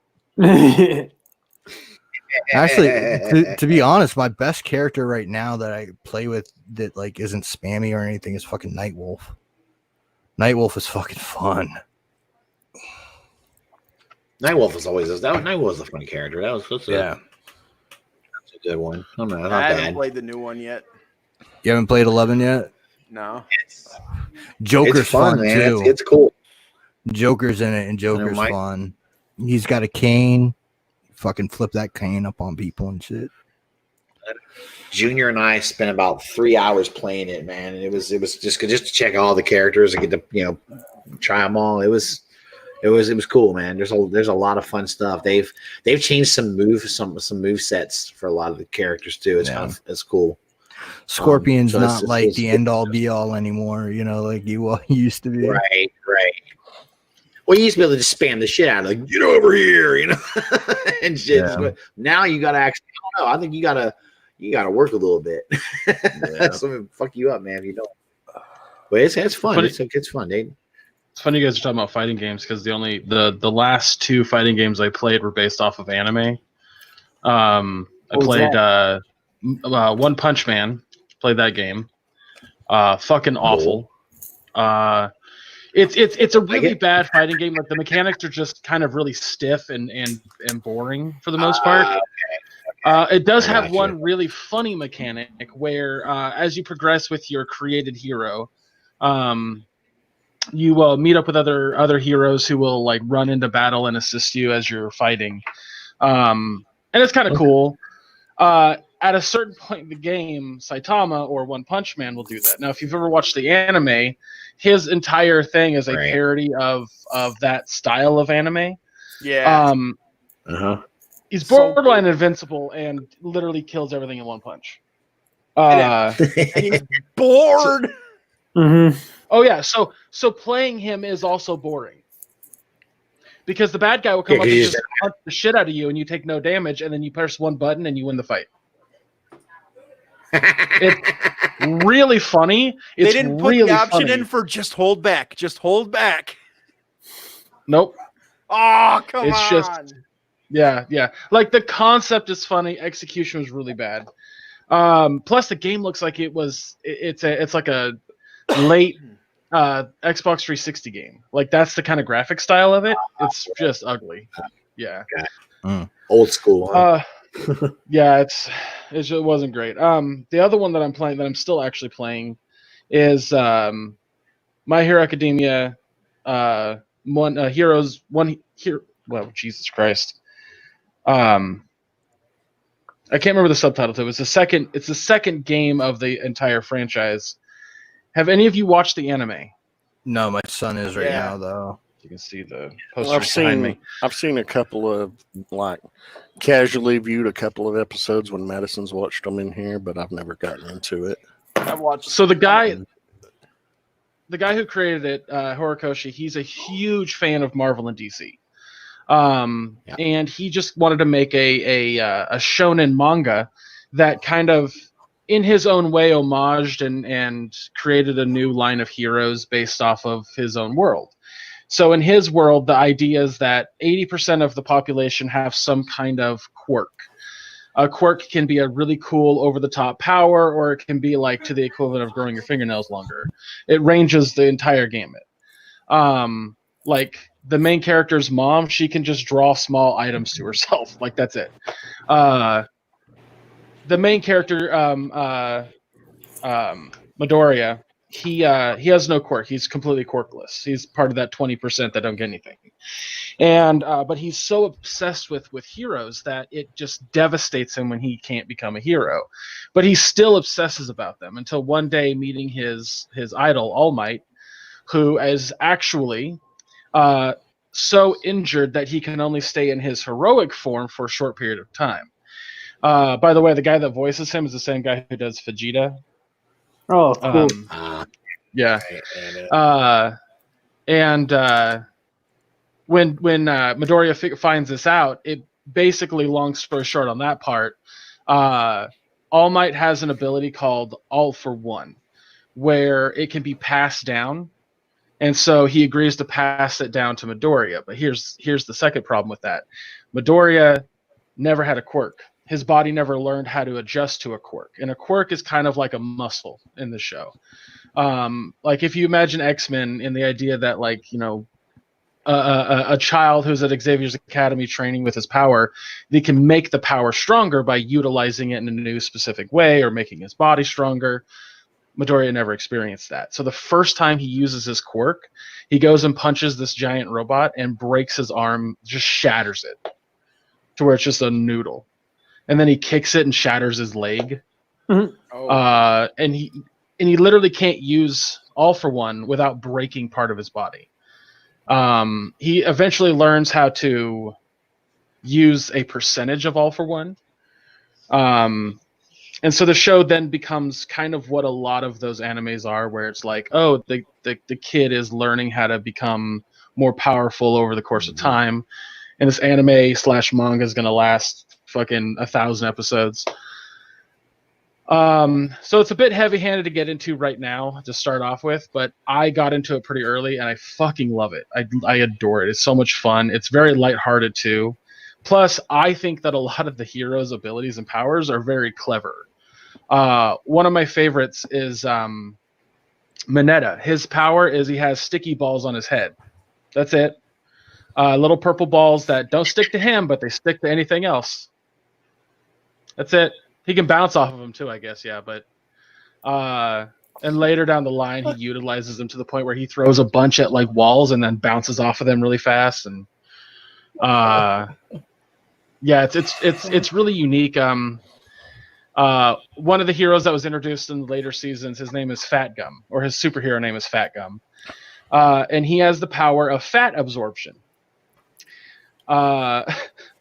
Actually, to be honest, my best character right now that I play with that like isn't spammy or anything is fucking Nightwolf. Nightwolf is fucking fun. Nightwolf was always Nightwolf was a funny character. That's a good one. Not I bad. haven't played the new one yet. You haven't played 11 yet? No. Joker's It's fun, man. too. It's cool. Joker's in it, and Joker's fun. He's got a cane. Fucking flip that cane up on people and shit. Junior and I spent about 3 hours playing it, man, and it was just to check all the characters and get to try them all. It was cool, man. There's a lot of fun stuff. They've changed some move sets for a lot of the characters too. It's cool. Scorpion's so not like it's the end all be all anymore, like you used to be. Right. Well, you used to be able to just spam the shit out of like, get over here, and shit. Yeah. Now you gotta actually, I don't know. I think you gotta work a little bit. That's gonna fuck you up, man. If you don't. But it's fun. It's fun, Nate. It's funny you guys are talking about fighting games because the last two fighting games I played were based off of anime. I played One Punch Man. Played that game. Fucking awful. It's a really bad fighting game. Like the mechanics are just kind of really stiff and boring for the most part. It does have one really funny mechanic where as you progress with your created hero, you will meet up with other heroes who will like run into battle and assist you as you're fighting. And it's kind of cool. At a certain point in the game, Saitama or One Punch Man will do that. Now, if you've ever watched the anime, his entire thing is a parody of that style of anime. Yeah. He's borderline invincible and literally kills everything in one punch. And he's bored. Oh yeah, so playing him is also boring. Because the bad guy will come up and just punch the shit out of you and you take no damage, and then you press one button and you win the fight. It's really funny. They didn't put the option in for just hold back. Just hold back. Nope. Oh, come on. It's just yeah. Like the concept is funny. Execution was really bad. Plus the game looks like it's like a late Xbox 360 game. Like that's the kind of graphic style of it. It's just ugly. Yeah. Old school. Huh? Yeah, it wasn't great. The other one that I'm playing, that I'm still actually playing, is My Hero Academia. Heroes. Well, Jesus Christ. I can't remember the subtitle. It's the second game of the entire franchise. Have any of you watched the anime? No, my son is right now though. You can see the posters behind me. I've seen a couple of casually viewed a couple of episodes when Madison's watched them in here, but I've never gotten into it. I've watched. So the guy who created it, Horikoshi, he's a huge fan of Marvel and DC, and he just wanted to make a shonen manga that kind of, in his own way, homaged and created a new line of heroes based off of his own world. So in his world, the idea is that 80% of the population have some kind of quirk. A quirk can be a really cool over-the-top power, or it can be like to the equivalent of growing your fingernails longer. It ranges the entire gamut. Like the main character's mom, she can just draw small items to herself. Like that's it. The main character, Midoriya, he has no quirk. He's completely quirkless. He's part of that 20% that don't get anything. And but he's so obsessed with heroes that it just devastates him when he can't become a hero. But he still obsesses about them until one day meeting his idol, All Might, who is actually so injured that he can only stay in his heroic form for a short period of time. By the way, the guy that voices him is the same guy who does Vegeta. Oh, cool. Yeah. When Midoriya finds this out, it basically, long story short on that part, All Might has an ability called All for One, where it can be passed down. And so he agrees to pass it down to Midoriya. But here's the second problem with that. Midoriya never had a quirk. His body never learned how to adjust to a quirk. And a quirk is kind of like a muscle in the show. Like if you imagine X-Men in the idea that, like, you know, a child who's at Xavier's Academy training with his power, they can make the power stronger by utilizing it in a new specific way or making his body stronger. Midoriya never experienced that. So the first time he uses his quirk, he goes and punches this giant robot and breaks his arm, just shatters it to where it's just a noodle. And then he kicks it and shatters his leg. Oh. And he literally can't use All for One without breaking part of his body. He eventually learns how to use a percentage of All for One. And so the show then becomes kind of what a lot of those animes are, where it's like, oh, the kid is learning how to become more powerful over the course of time. And this anime / manga is going to last fucking 1,000 episodes. So it's a bit heavy-handed to get into right now to start off with, but I got into it pretty early and I fucking love it. I adore it. It's so much fun. It's very lighthearted too. Plus, I think that a lot of the heroes' abilities and powers are very clever. One of my favorites is Mineta. His power is he has sticky balls on his head. That's it. Little purple balls that don't stick to him, but they stick to anything else. That's it. He can bounce off of them too, I guess. Yeah, but and later down the line, he utilizes them to the point where he throws a bunch at like walls and then bounces off of them really fast. And yeah, it's really unique. One of the heroes that was introduced in the later seasons, his name is Fat Gum, or his superhero name is Fat Gum, and he has the power of fat absorption.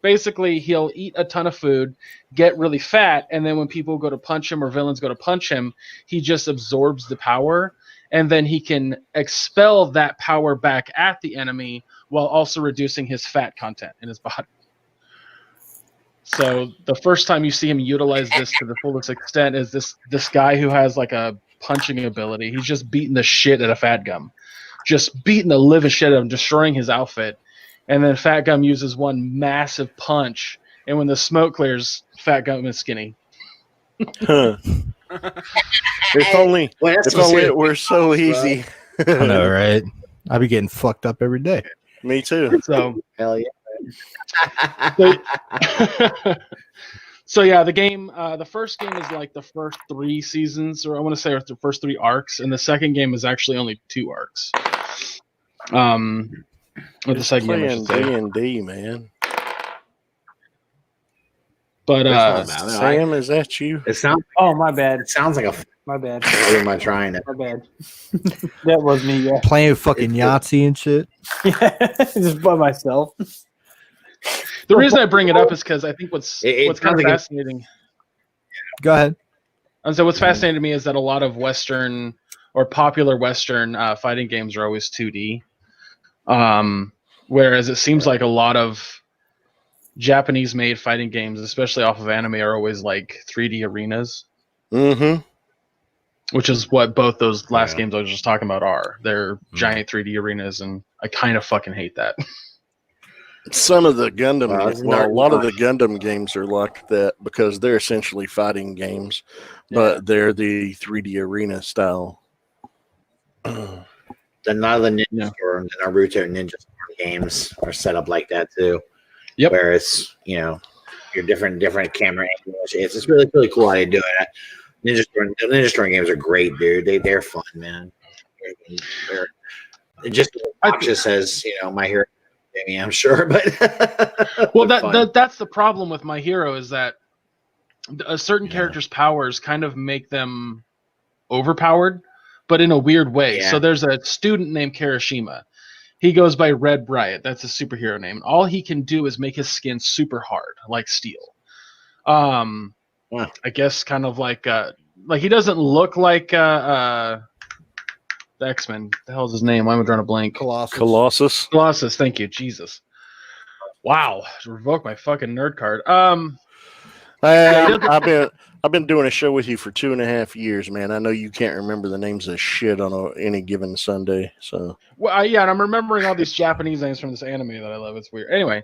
Basically, he'll eat a ton of food, get really fat, and then when people go to punch him or villains go to punch him, he just absorbs the power, and then he can expel that power back at the enemy while also reducing his fat content in his body. So the first time you see him utilize this to the fullest extent is this guy who has like a punching ability. He's just beating the shit out of Fat Gum. Just beating the living shit out of him, destroying his outfit. And then Fat Gum uses one massive punch, and when the smoke clears, Fat Gum is skinny. Huh. If only it were so easy. I know, right? I be getting fucked up every day. Me too. So Hell yeah. So yeah, the game, the first game is like the first 3 seasons, or I want to say the first 3 arcs, and the second game is actually only 2 arcs. With the second game, I should say. D&D, man. But Sam, is that you? It sounds. Oh, my bad. It sounds like a. My bad. What am I trying to? My bad. That was me, yeah. Playing fucking Yahtzee and shit. Yeah, just by myself. the reason I bring it up is because I think what's kind of sounds like fascinating. Go ahead. And so what's fascinating to me is that a lot of Western or popular Western fighting games are always 2D. Whereas it seems like a lot of Japanese-made fighting games, especially off of anime, are always like 3D arenas. Mm-hmm. Which is what both those last games I was just talking about are. They're giant 3D arenas, and I kind of fucking hate that. Some of the Gundam, Well, a lot of the Gundam games are like that because they're essentially fighting games, but they're the 3D arena style. The lot of the Ninja Storm, the Naruto Ninja Storm games are set up like that too. Yep. Where it's, you know, your different camera angles. It's just really cool how they do it. Ninja Storm games are great, dude. They're fun, man. They're just obnoxious as, you know, My Hero. I mean, I'm sure, but well, that's the problem with My Hero is that a certain character's powers kind of make them overpowered, but in a weird way. Yeah. So there's a student named Kirishima. He goes by Red Bright. That's a superhero name. All he can do is make his skin super hard, like steel. I guess kind of like he doesn't look like the X-Men. The hell's his name? Why am I drawing a blank? Colossus. Colossus. Thank you, Jesus. Wow, revoke my fucking nerd card. I've been doing a show with you for 2.5 years, man. I know you can't remember the names of shit on any given Sunday. So Well, yeah, and I'm remembering all these Japanese names from this anime that I love. It's weird. Anyway,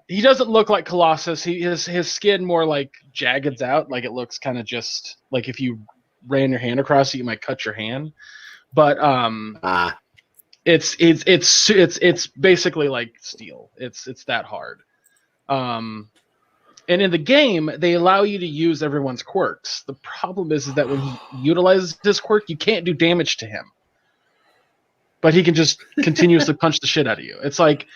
he doesn't look like Colossus. His skin more like jaggeds out, like it looks kind of just like if you ran your hand across it, you might cut your hand. But it's basically like steel. It's that hard. And in the game, they allow you to use everyone's quirks. The problem is that when he utilizes his quirk, you can't do damage to him. But he can just continuously punch the shit out of you. It's like,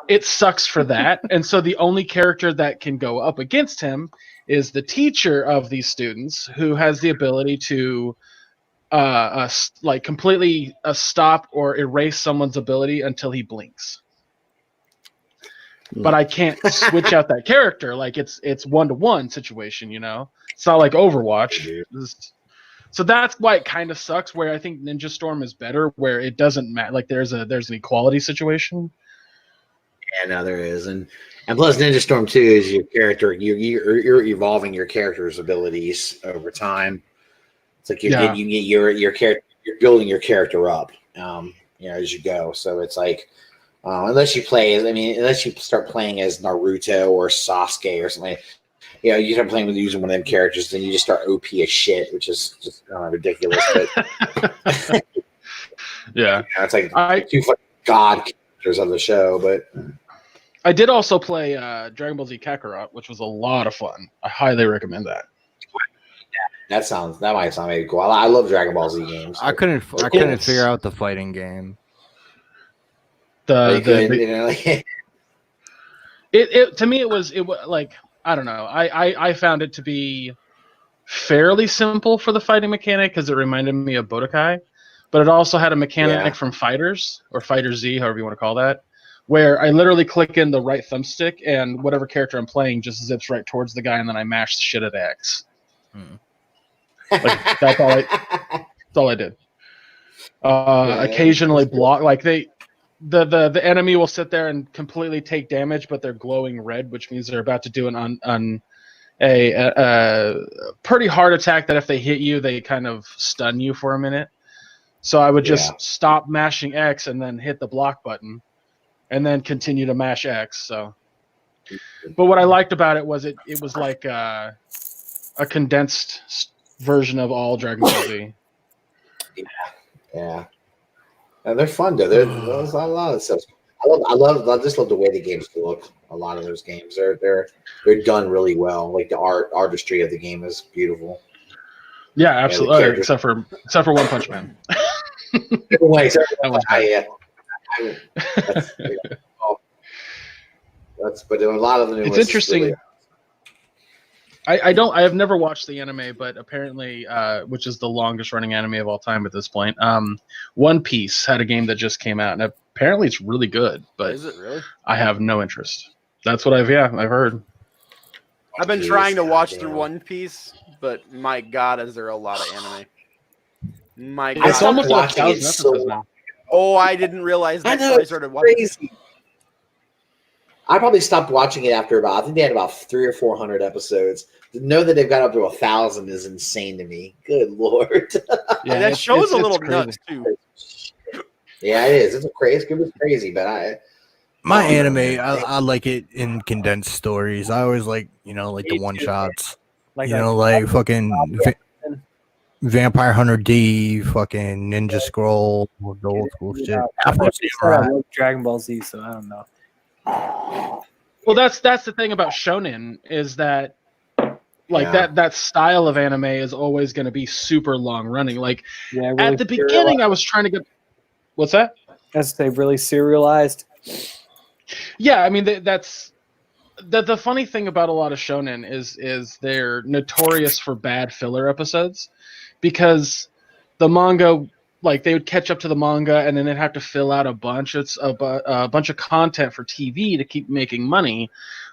it sucks for that. And so the only character that can go up against him is the teacher of these students, who has the ability to completely stop or erase someone's ability until he blinks. But I can't switch out that character. Like it's 1-to-1 situation, you know. It's not like Overwatch. So that's why it kind of sucks. Where I think Ninja Storm is better, where it doesn't matter. Like there's an equality situation. Yeah, no, there is, and plus Ninja Storm 2 is your character. You're evolving your character's abilities over time. It's like you get your character. You're building your character up, as you go. So it's like. Unless you start playing as Naruto or Sasuke or something, you start playing with using one of them characters, then you just start OP as shit, which is just ridiculous. But yeah, it's like two god characters on the show. But I did also play Dragon Ball Z Kakarot, which was a lot of fun. I highly recommend that. That might sound maybe cool. I love Dragon Ball Z games. I couldn't figure out the fighting game. It to me it was like, I don't know. I found it to be fairly simple for the fighting mechanic because it reminded me of Budokai, but it also had a mechanic from Fighters or Fighter Z, however you want to call that, where I literally click in the right thumbstick and whatever character I'm playing just zips right towards the guy, and then I mash the shit at X. Like, that's all I did. Occasionally block, like the enemy will sit there and completely take damage, but they're glowing red, which means they're about to do a pretty hard attack that if they hit you, they kind of stun you for a minute. So I would just stop mashing X and then hit the block button, and then continue to mash X. So, but what I liked about it was it was like a condensed version of all Dragon Ball Z. Yeah. And they're fun though. There's a lot of stuff. I just love the way the games look. A lot of those games, they're done really well. Like the artistry of the game is beautiful. Yeah, absolutely. Except for One Punch Man. But a lot of them. It's interesting. Really, I have never watched the anime, but apparently, which is the longest running anime of all time at this point, One Piece had a game that just came out, and apparently it's really good. But is it really? I have no interest. That's what I've heard. I've been trying to watch through One Piece, but my God, is there a lot of anime? My God, it's almost like 1,000 episodes now. Oh, I didn't realize that. I know, I started watching. Crazy. I probably stopped watching it after I think they had about 300 or 400 episodes. To know that they've got up to 1,000 is insane to me. Good Lord. Yeah, that show's a little nuts too. Yeah, it is. It's crazy, but my anime, I like it in condensed stories. I always like, the one shots. Like fucking Vampire Hunter D, fucking Ninja Scroll, the old school shit. I love Dragon Ball Z, so I don't know. Well, that's the thing about shonen is that that style of anime is always going to be super long running. Like really at the beginning, I was trying to get. What's that? As they've really serialized. Yeah, I mean that's the funny thing about a lot of shonen is they're notorious for bad filler episodes because the manga. Like they would catch up to the manga, and then they'd have to fill out a bunch of content for TV to keep making money,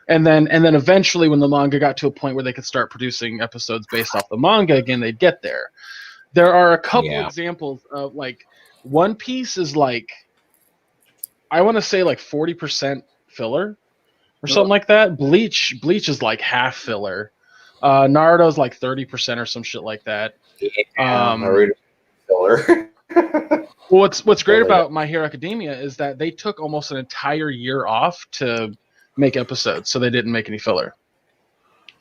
and then eventually, when the manga got to a point where they could start producing episodes based off the manga again, they'd get there. There are a couple examples of like One Piece is like, I want to say like 40% filler, or something like that. Bleach is like half filler. Naruto's like 30% or some shit like that. Naruto filler. What's great Totally. about My Hero Academia is that they took almost an entire year off to make episodes, so they didn't make any filler.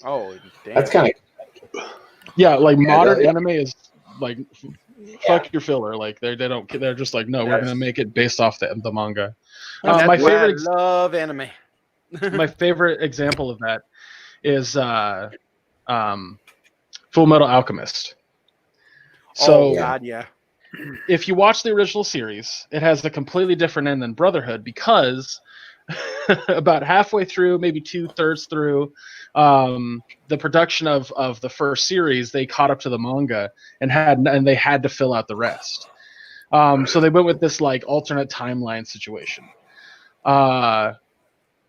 Oh, damn. That's kind of Yeah, like modern yeah. anime is like fuck your filler. Like they don't. They're just like, no, we're gonna make it based off the manga. That's My why favorite I love anime. my favorite example of that is Full Metal Alchemist. So Oh God, yeah. if you watch the original series, it has a completely different end than Brotherhood because about halfway through, maybe 2/3 through the production of the first series, they caught up to the manga and they had to fill out the rest. So they went with this like alternate timeline situation.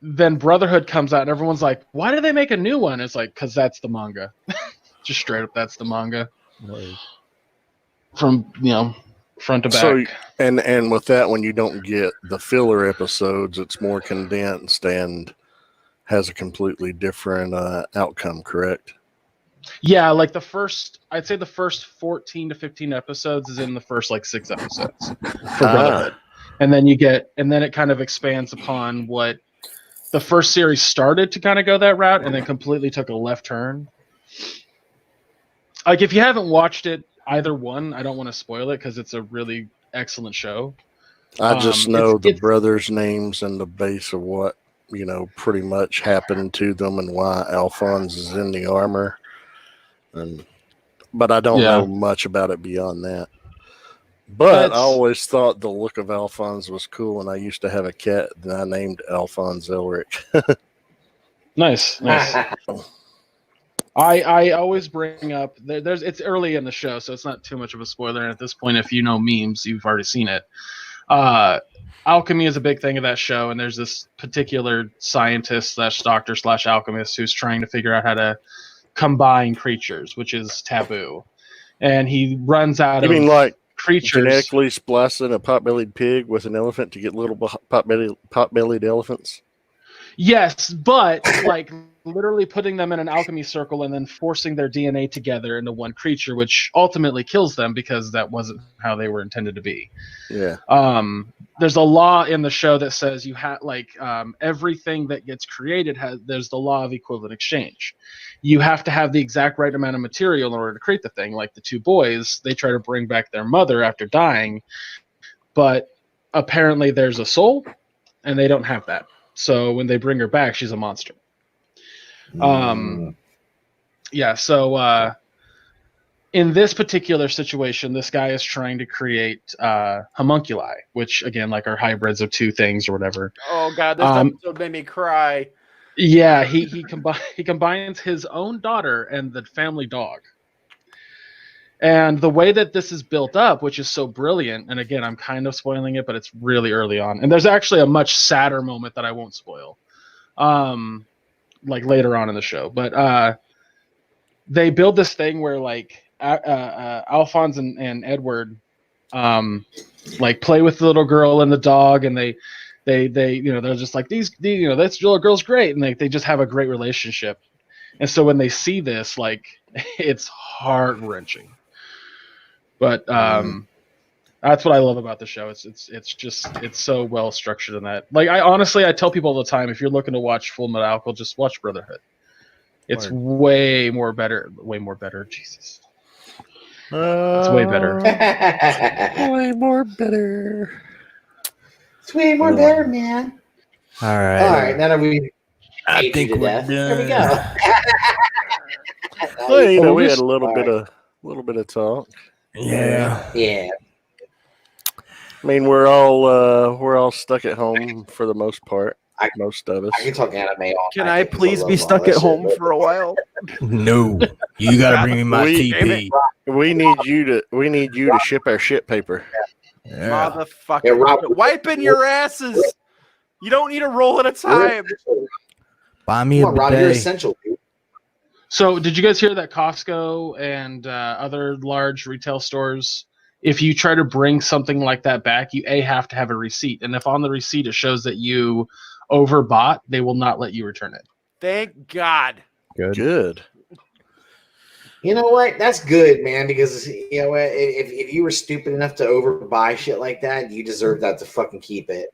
Then Brotherhood comes out and everyone's like, why did they make a new one? It's like, because that's the manga. Just straight up, that's the manga. From, front to back. So, and with that, when you don't get the filler episodes, it's more condensed and has a completely different outcome, correct? Yeah, like I'd say the first 14 to 15 episodes is in the first like 6 episodes for Brotherhood. And then it kind of expands upon what the first series started to kind of go that route and then completely took a left turn. Like if you haven't watched it, either one, I don't want to spoil it because it's a really excellent show. I just know the brothers' names and the base of what, pretty much happened to them and why Alphonse is in the armor. But I don't know much about it beyond that. But I always thought the look of Alphonse was cool, and I used to have a cat that I named Alphonse Elric. Nice. I always bring up it's early in the show, so it's not too much of a spoiler. And at this point, if you know memes, you've already seen it. Alchemy is a big thing of that show, and there's this particular scientist / doctor / alchemist who's trying to figure out how to combine creatures, which is taboo. And he runs out of like creatures. Genetically splicing a pot-bellied pig with an elephant to get little pot-bellied elephants? Yes, but like literally putting them in an alchemy circle and then forcing their DNA together into one creature, which ultimately kills them because that wasn't how they were intended to be. Yeah. There's a law in the show that says you have everything that gets created there's the law of equivalent exchange. You have to have the exact right amount of material in order to create the thing. Like the two boys, they try to bring back their mother after dying, but apparently there's a soul, and they don't have that. So when they bring her back, she's a monster. So in this particular situation, this guy is trying to create homunculi, which again, like are hybrids of two things or whatever. Oh God, this episode made me cry. Yeah, he combines his own daughter and the family dog. And the way that this is built up, which is so brilliant, and again, I'm kind of spoiling it, but it's really early on. And there's actually a much sadder moment that I won't spoil, like later on in the show. But they build this thing where like Alphonse and Edward like play with the little girl and the dog, and they they're just like this little girl's great, and they just have a great relationship. And so when they see this, like it's heart-wrenching. But that's what I love about the show. It's so well structured in that. Like I tell people all the time, if you're looking to watch Full Metal Alchemist, just watch Brotherhood. It's way more better. Jesus, it's way better. Way more better. It's way more better, man. All right. Now that we I think we're done. There we go. Well, we had a little bit of talk. Yeah. I mean, we're all stuck at home for the most part. Most of us. I can talk anime all Can night. I please be stuck at home for a while? No, you gotta bring me my TP. We need you to ship our shit paper. Yeah. Motherfucker. Yeah, Rob, Wiping your asses. You don't need a roll at a time. Buy me Come a on, Rob, you're bidet. essential, dude. So did you guys hear that Costco and other large retail stores, if you try to bring something like that back, you have to have a receipt, and if on the receipt it shows that you overbought, they will not let you return it. Thank God. Good. You know what? That's good, man. Because you know what? If you were stupid enough to overbuy shit like that, you deserve that to fucking keep it.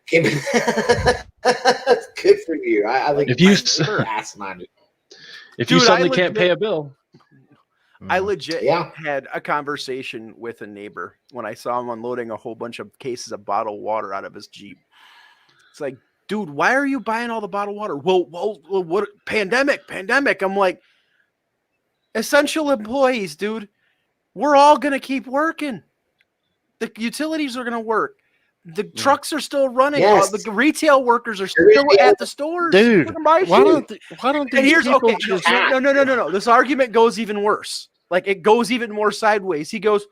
That's good for you. I think If you asinine. if you Dude, suddenly can't pay a bill, I legit Yeah. had a conversation with a neighbor when I saw him unloading a whole bunch of cases of bottled water out of his Jeep. It's like, dude, why are you buying all the bottled water? Well, what pandemic? I'm like, essential employees, dude. We're all gonna keep working. The utilities are gonna work. The trucks are still running. Yes. The retail workers are still at the stores. Dude, Fucking buy why shit. don't And these here's people okay. just No. This argument goes even worse. Like it goes even more sideways. He goes,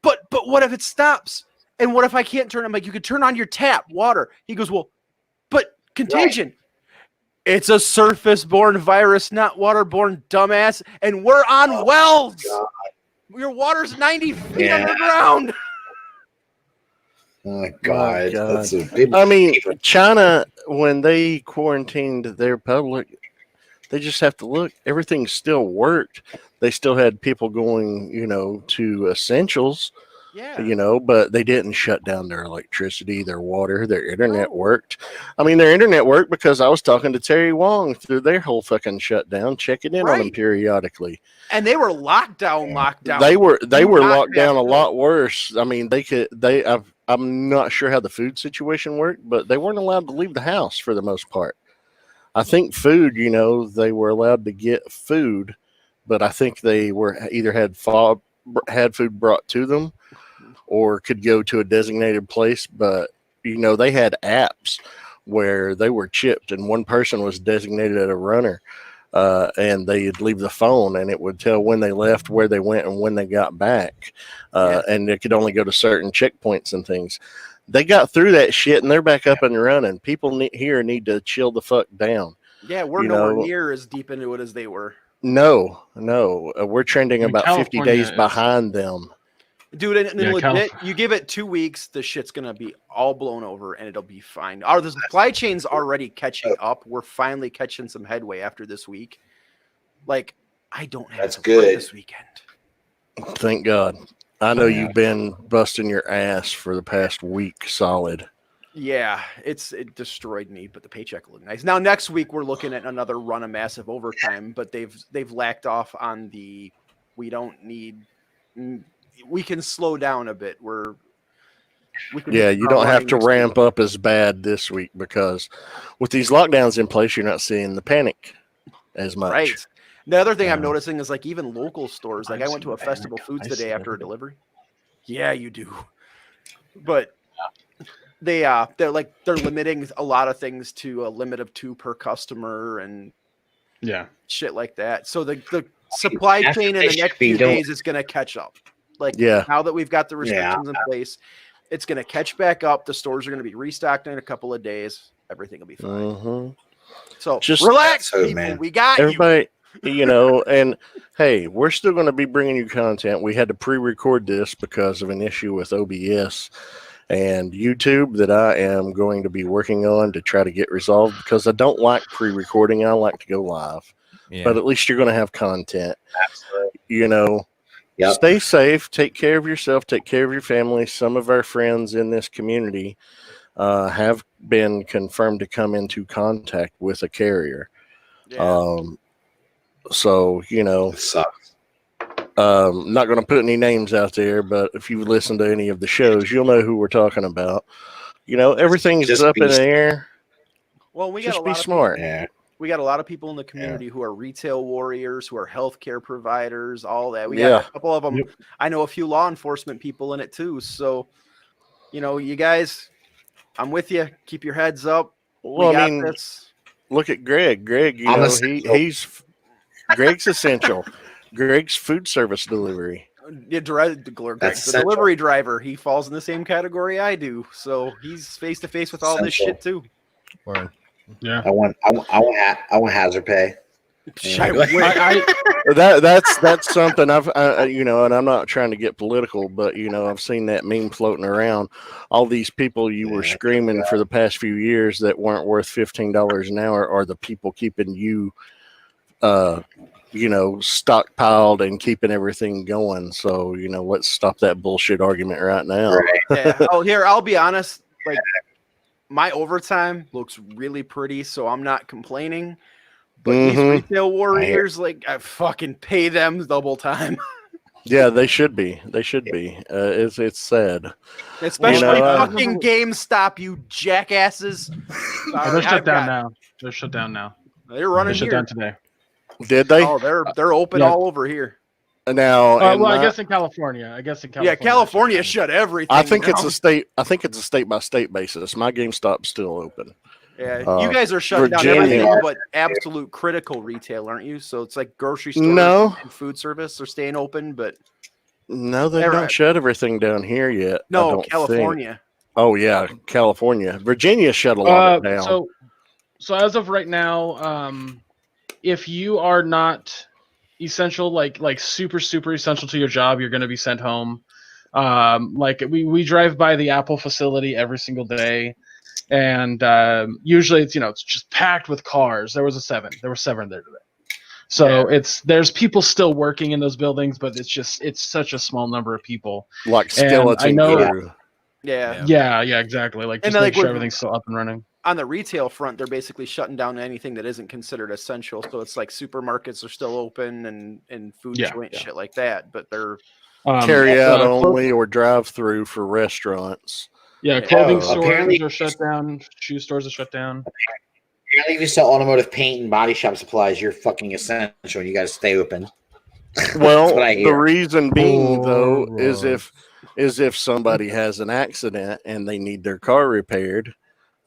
but what if it stops? And what if I can't turn? I'm like, you could turn on your tap water. He goes, well, but contagion. Right. It's a surface-borne virus, not waterborne, dumbass. And we're on wells. God. Your water's 90 feet underground. Oh God. That's China, when they quarantined their public, they just have to look. Everything still worked. They still had people going, to essentials. Yeah. But they didn't shut down their electricity, their water, their internet worked. I mean, their internet worked because I was talking to Terry Wong through their whole fucking shutdown, checking in on them periodically. And they were locked down. They were locked down a lot worse. I mean, I'm not sure how the food situation worked, but they weren't allowed to leave the house for the most part. I think food, they were allowed to get food, but I think they were either had food brought to them or could go to a designated place. But, they had apps where they were chipped and one person was designated as a runner. And they'd leave the phone and it would tell when they left, where they went, and when they got back. And it could only go to certain checkpoints and things. They got through that shit and they're back up and running. People here need to chill the fuck down. Yeah, we're nowhere near as deep into it as they were. No. We're trending about California 50 days behind them. Dude, and legit, you give it 2 weeks, the shit's going to be all blown over and it'll be fine. The supply chain's already catching up. We're finally catching some headway after this week. Like, I don't have to work this weekend. Thank God. I know you've been busting your ass for the past week solid. Yeah, it destroyed me, but the paycheck looked nice. Now, next week, we're looking at another run of massive overtime, but they've lacked off on we can slow down a bit. You don't have to ramp up as bad this week because with these lockdowns in place, you're not seeing the panic as much. Right. The other thing I'm noticing is like even local stores. Like I went to a Festival Foods today after a delivery. Yeah, you do. But they're limiting a lot of things to a limit of 2 per customer and shit like that. So the supply chain in the next few days is going to catch up. Now that we've got the restrictions in place, it's going to catch back up. The stores are going to be restocked in a couple of days. Everything will be fine. Mm-hmm. So just relax, people. Man. We got everybody. And hey, we're still going to be bringing you content. We had to pre-record this because of an issue with OBS and YouTube that I am going to be working on to try to get resolved because I don't like pre-recording. I like to go live. Yeah. But at least you're going to have content. Absolutely. Yep. Stay safe. Take care of yourself. Take care of your family. Some of our friends in this community have been confirmed to come into contact with a carrier. Yeah. So, it sucks. Not going to put any names out there, but if you listen to any of the shows, you'll know who we're talking about. Everything's just up in the air. Well, we just be smart. We got a lot of people in the community who are retail warriors, who are healthcare providers, all that. We got a couple of them. Yep. I know a few law enforcement people in it too. So, you guys, I'm with you. Keep your heads up. Well, this. Look at Greg. Greg, he's Greg's essential. Greg's food service delivery. Greg's the delivery driver. He falls in the same category I do. So he's face to face with all this shit too. Right. Yeah. I want hazard pay. Anyway, That's something I've and I'm not trying to get political, but I've seen that meme floating around. All these people you were screaming for the past few years that weren't worth $15 an hour are the people keeping you, stockpiled and keeping everything going. So let's stop that bullshit argument right now. Right. Yeah. Oh, here, I'll be honest. Like, my overtime looks really pretty, so I'm not complaining. But these retail warriors, like, I fucking pay them double time. Yeah, they should be. They should be. It's sad. Especially fucking GameStop, you jackasses. They're shut down now. They're shut down now. They're running They shut here. down today. Did they? Oh, they're open all over here. Now, I guess in California. Yeah, California shut everything. I think down. it's a state. I think it's a state by state basis. My GameStop's still open. Yeah, you guys are shutting down everything but absolute critical retail, aren't you? So it's like grocery stores and food service are staying open, but no, they don't shut everything down here yet. No, California. Oh yeah, California. Virginia shut a lot of it down. So as of right now, if you are not essential, like super essential to your job, you're going to be sent home. Like we drive by the Apple facility every single day, and usually it's just packed with cars. There were 7 there today. So there's people still working in those buildings, but it's such a small number of people. Like skeleton crew. Yeah, exactly. Like just make sure everything's still up and running. On the retail front, they're basically shutting down anything that isn't considered essential. So it's like supermarkets are still open and food joint shit like that, but they're carry out only or drive through for restaurants. Yeah, clothing stores are shut down. Shoe stores are shut down. Apparently, if you sell automotive paint and body shop supplies, you're fucking essential. And you got to stay open. Well, the reason being though is if somebody has an accident and they need their car repaired.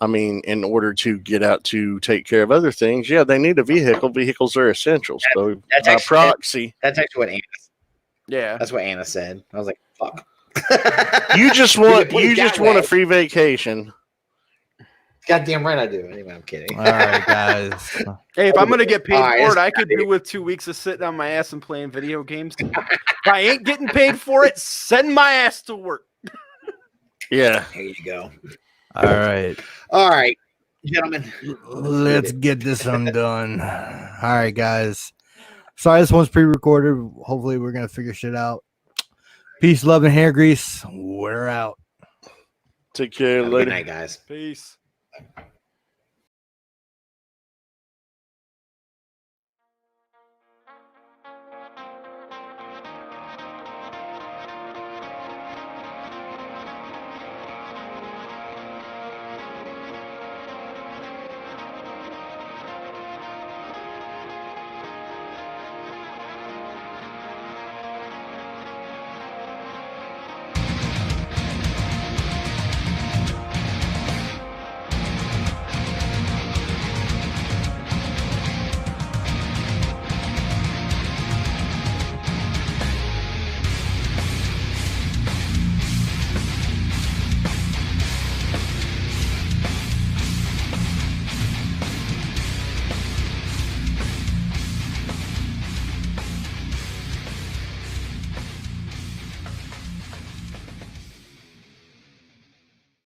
I mean, in order to get out to take care of other things, they need a vehicle. Vehicles are essential. So by proxy, that's actually what Anna said. Yeah, that's what Anna said. I was like, "Fuck." You just want a free vacation. Goddamn right I do. Anyway, I'm kidding. All right, guys. Hey, if I'm gonna get paid for it, I could do with 2 weeks of sitting on my ass and playing video games. If I ain't getting paid for it, send my ass to work. Yeah. There you go. All right, gentlemen. Let's get this undone. All right, guys. Sorry, this one's pre-recorded. Hopefully, we're gonna figure shit out. Peace, love, and hair grease. We're out. Take care. Later. Good night, guys. Peace.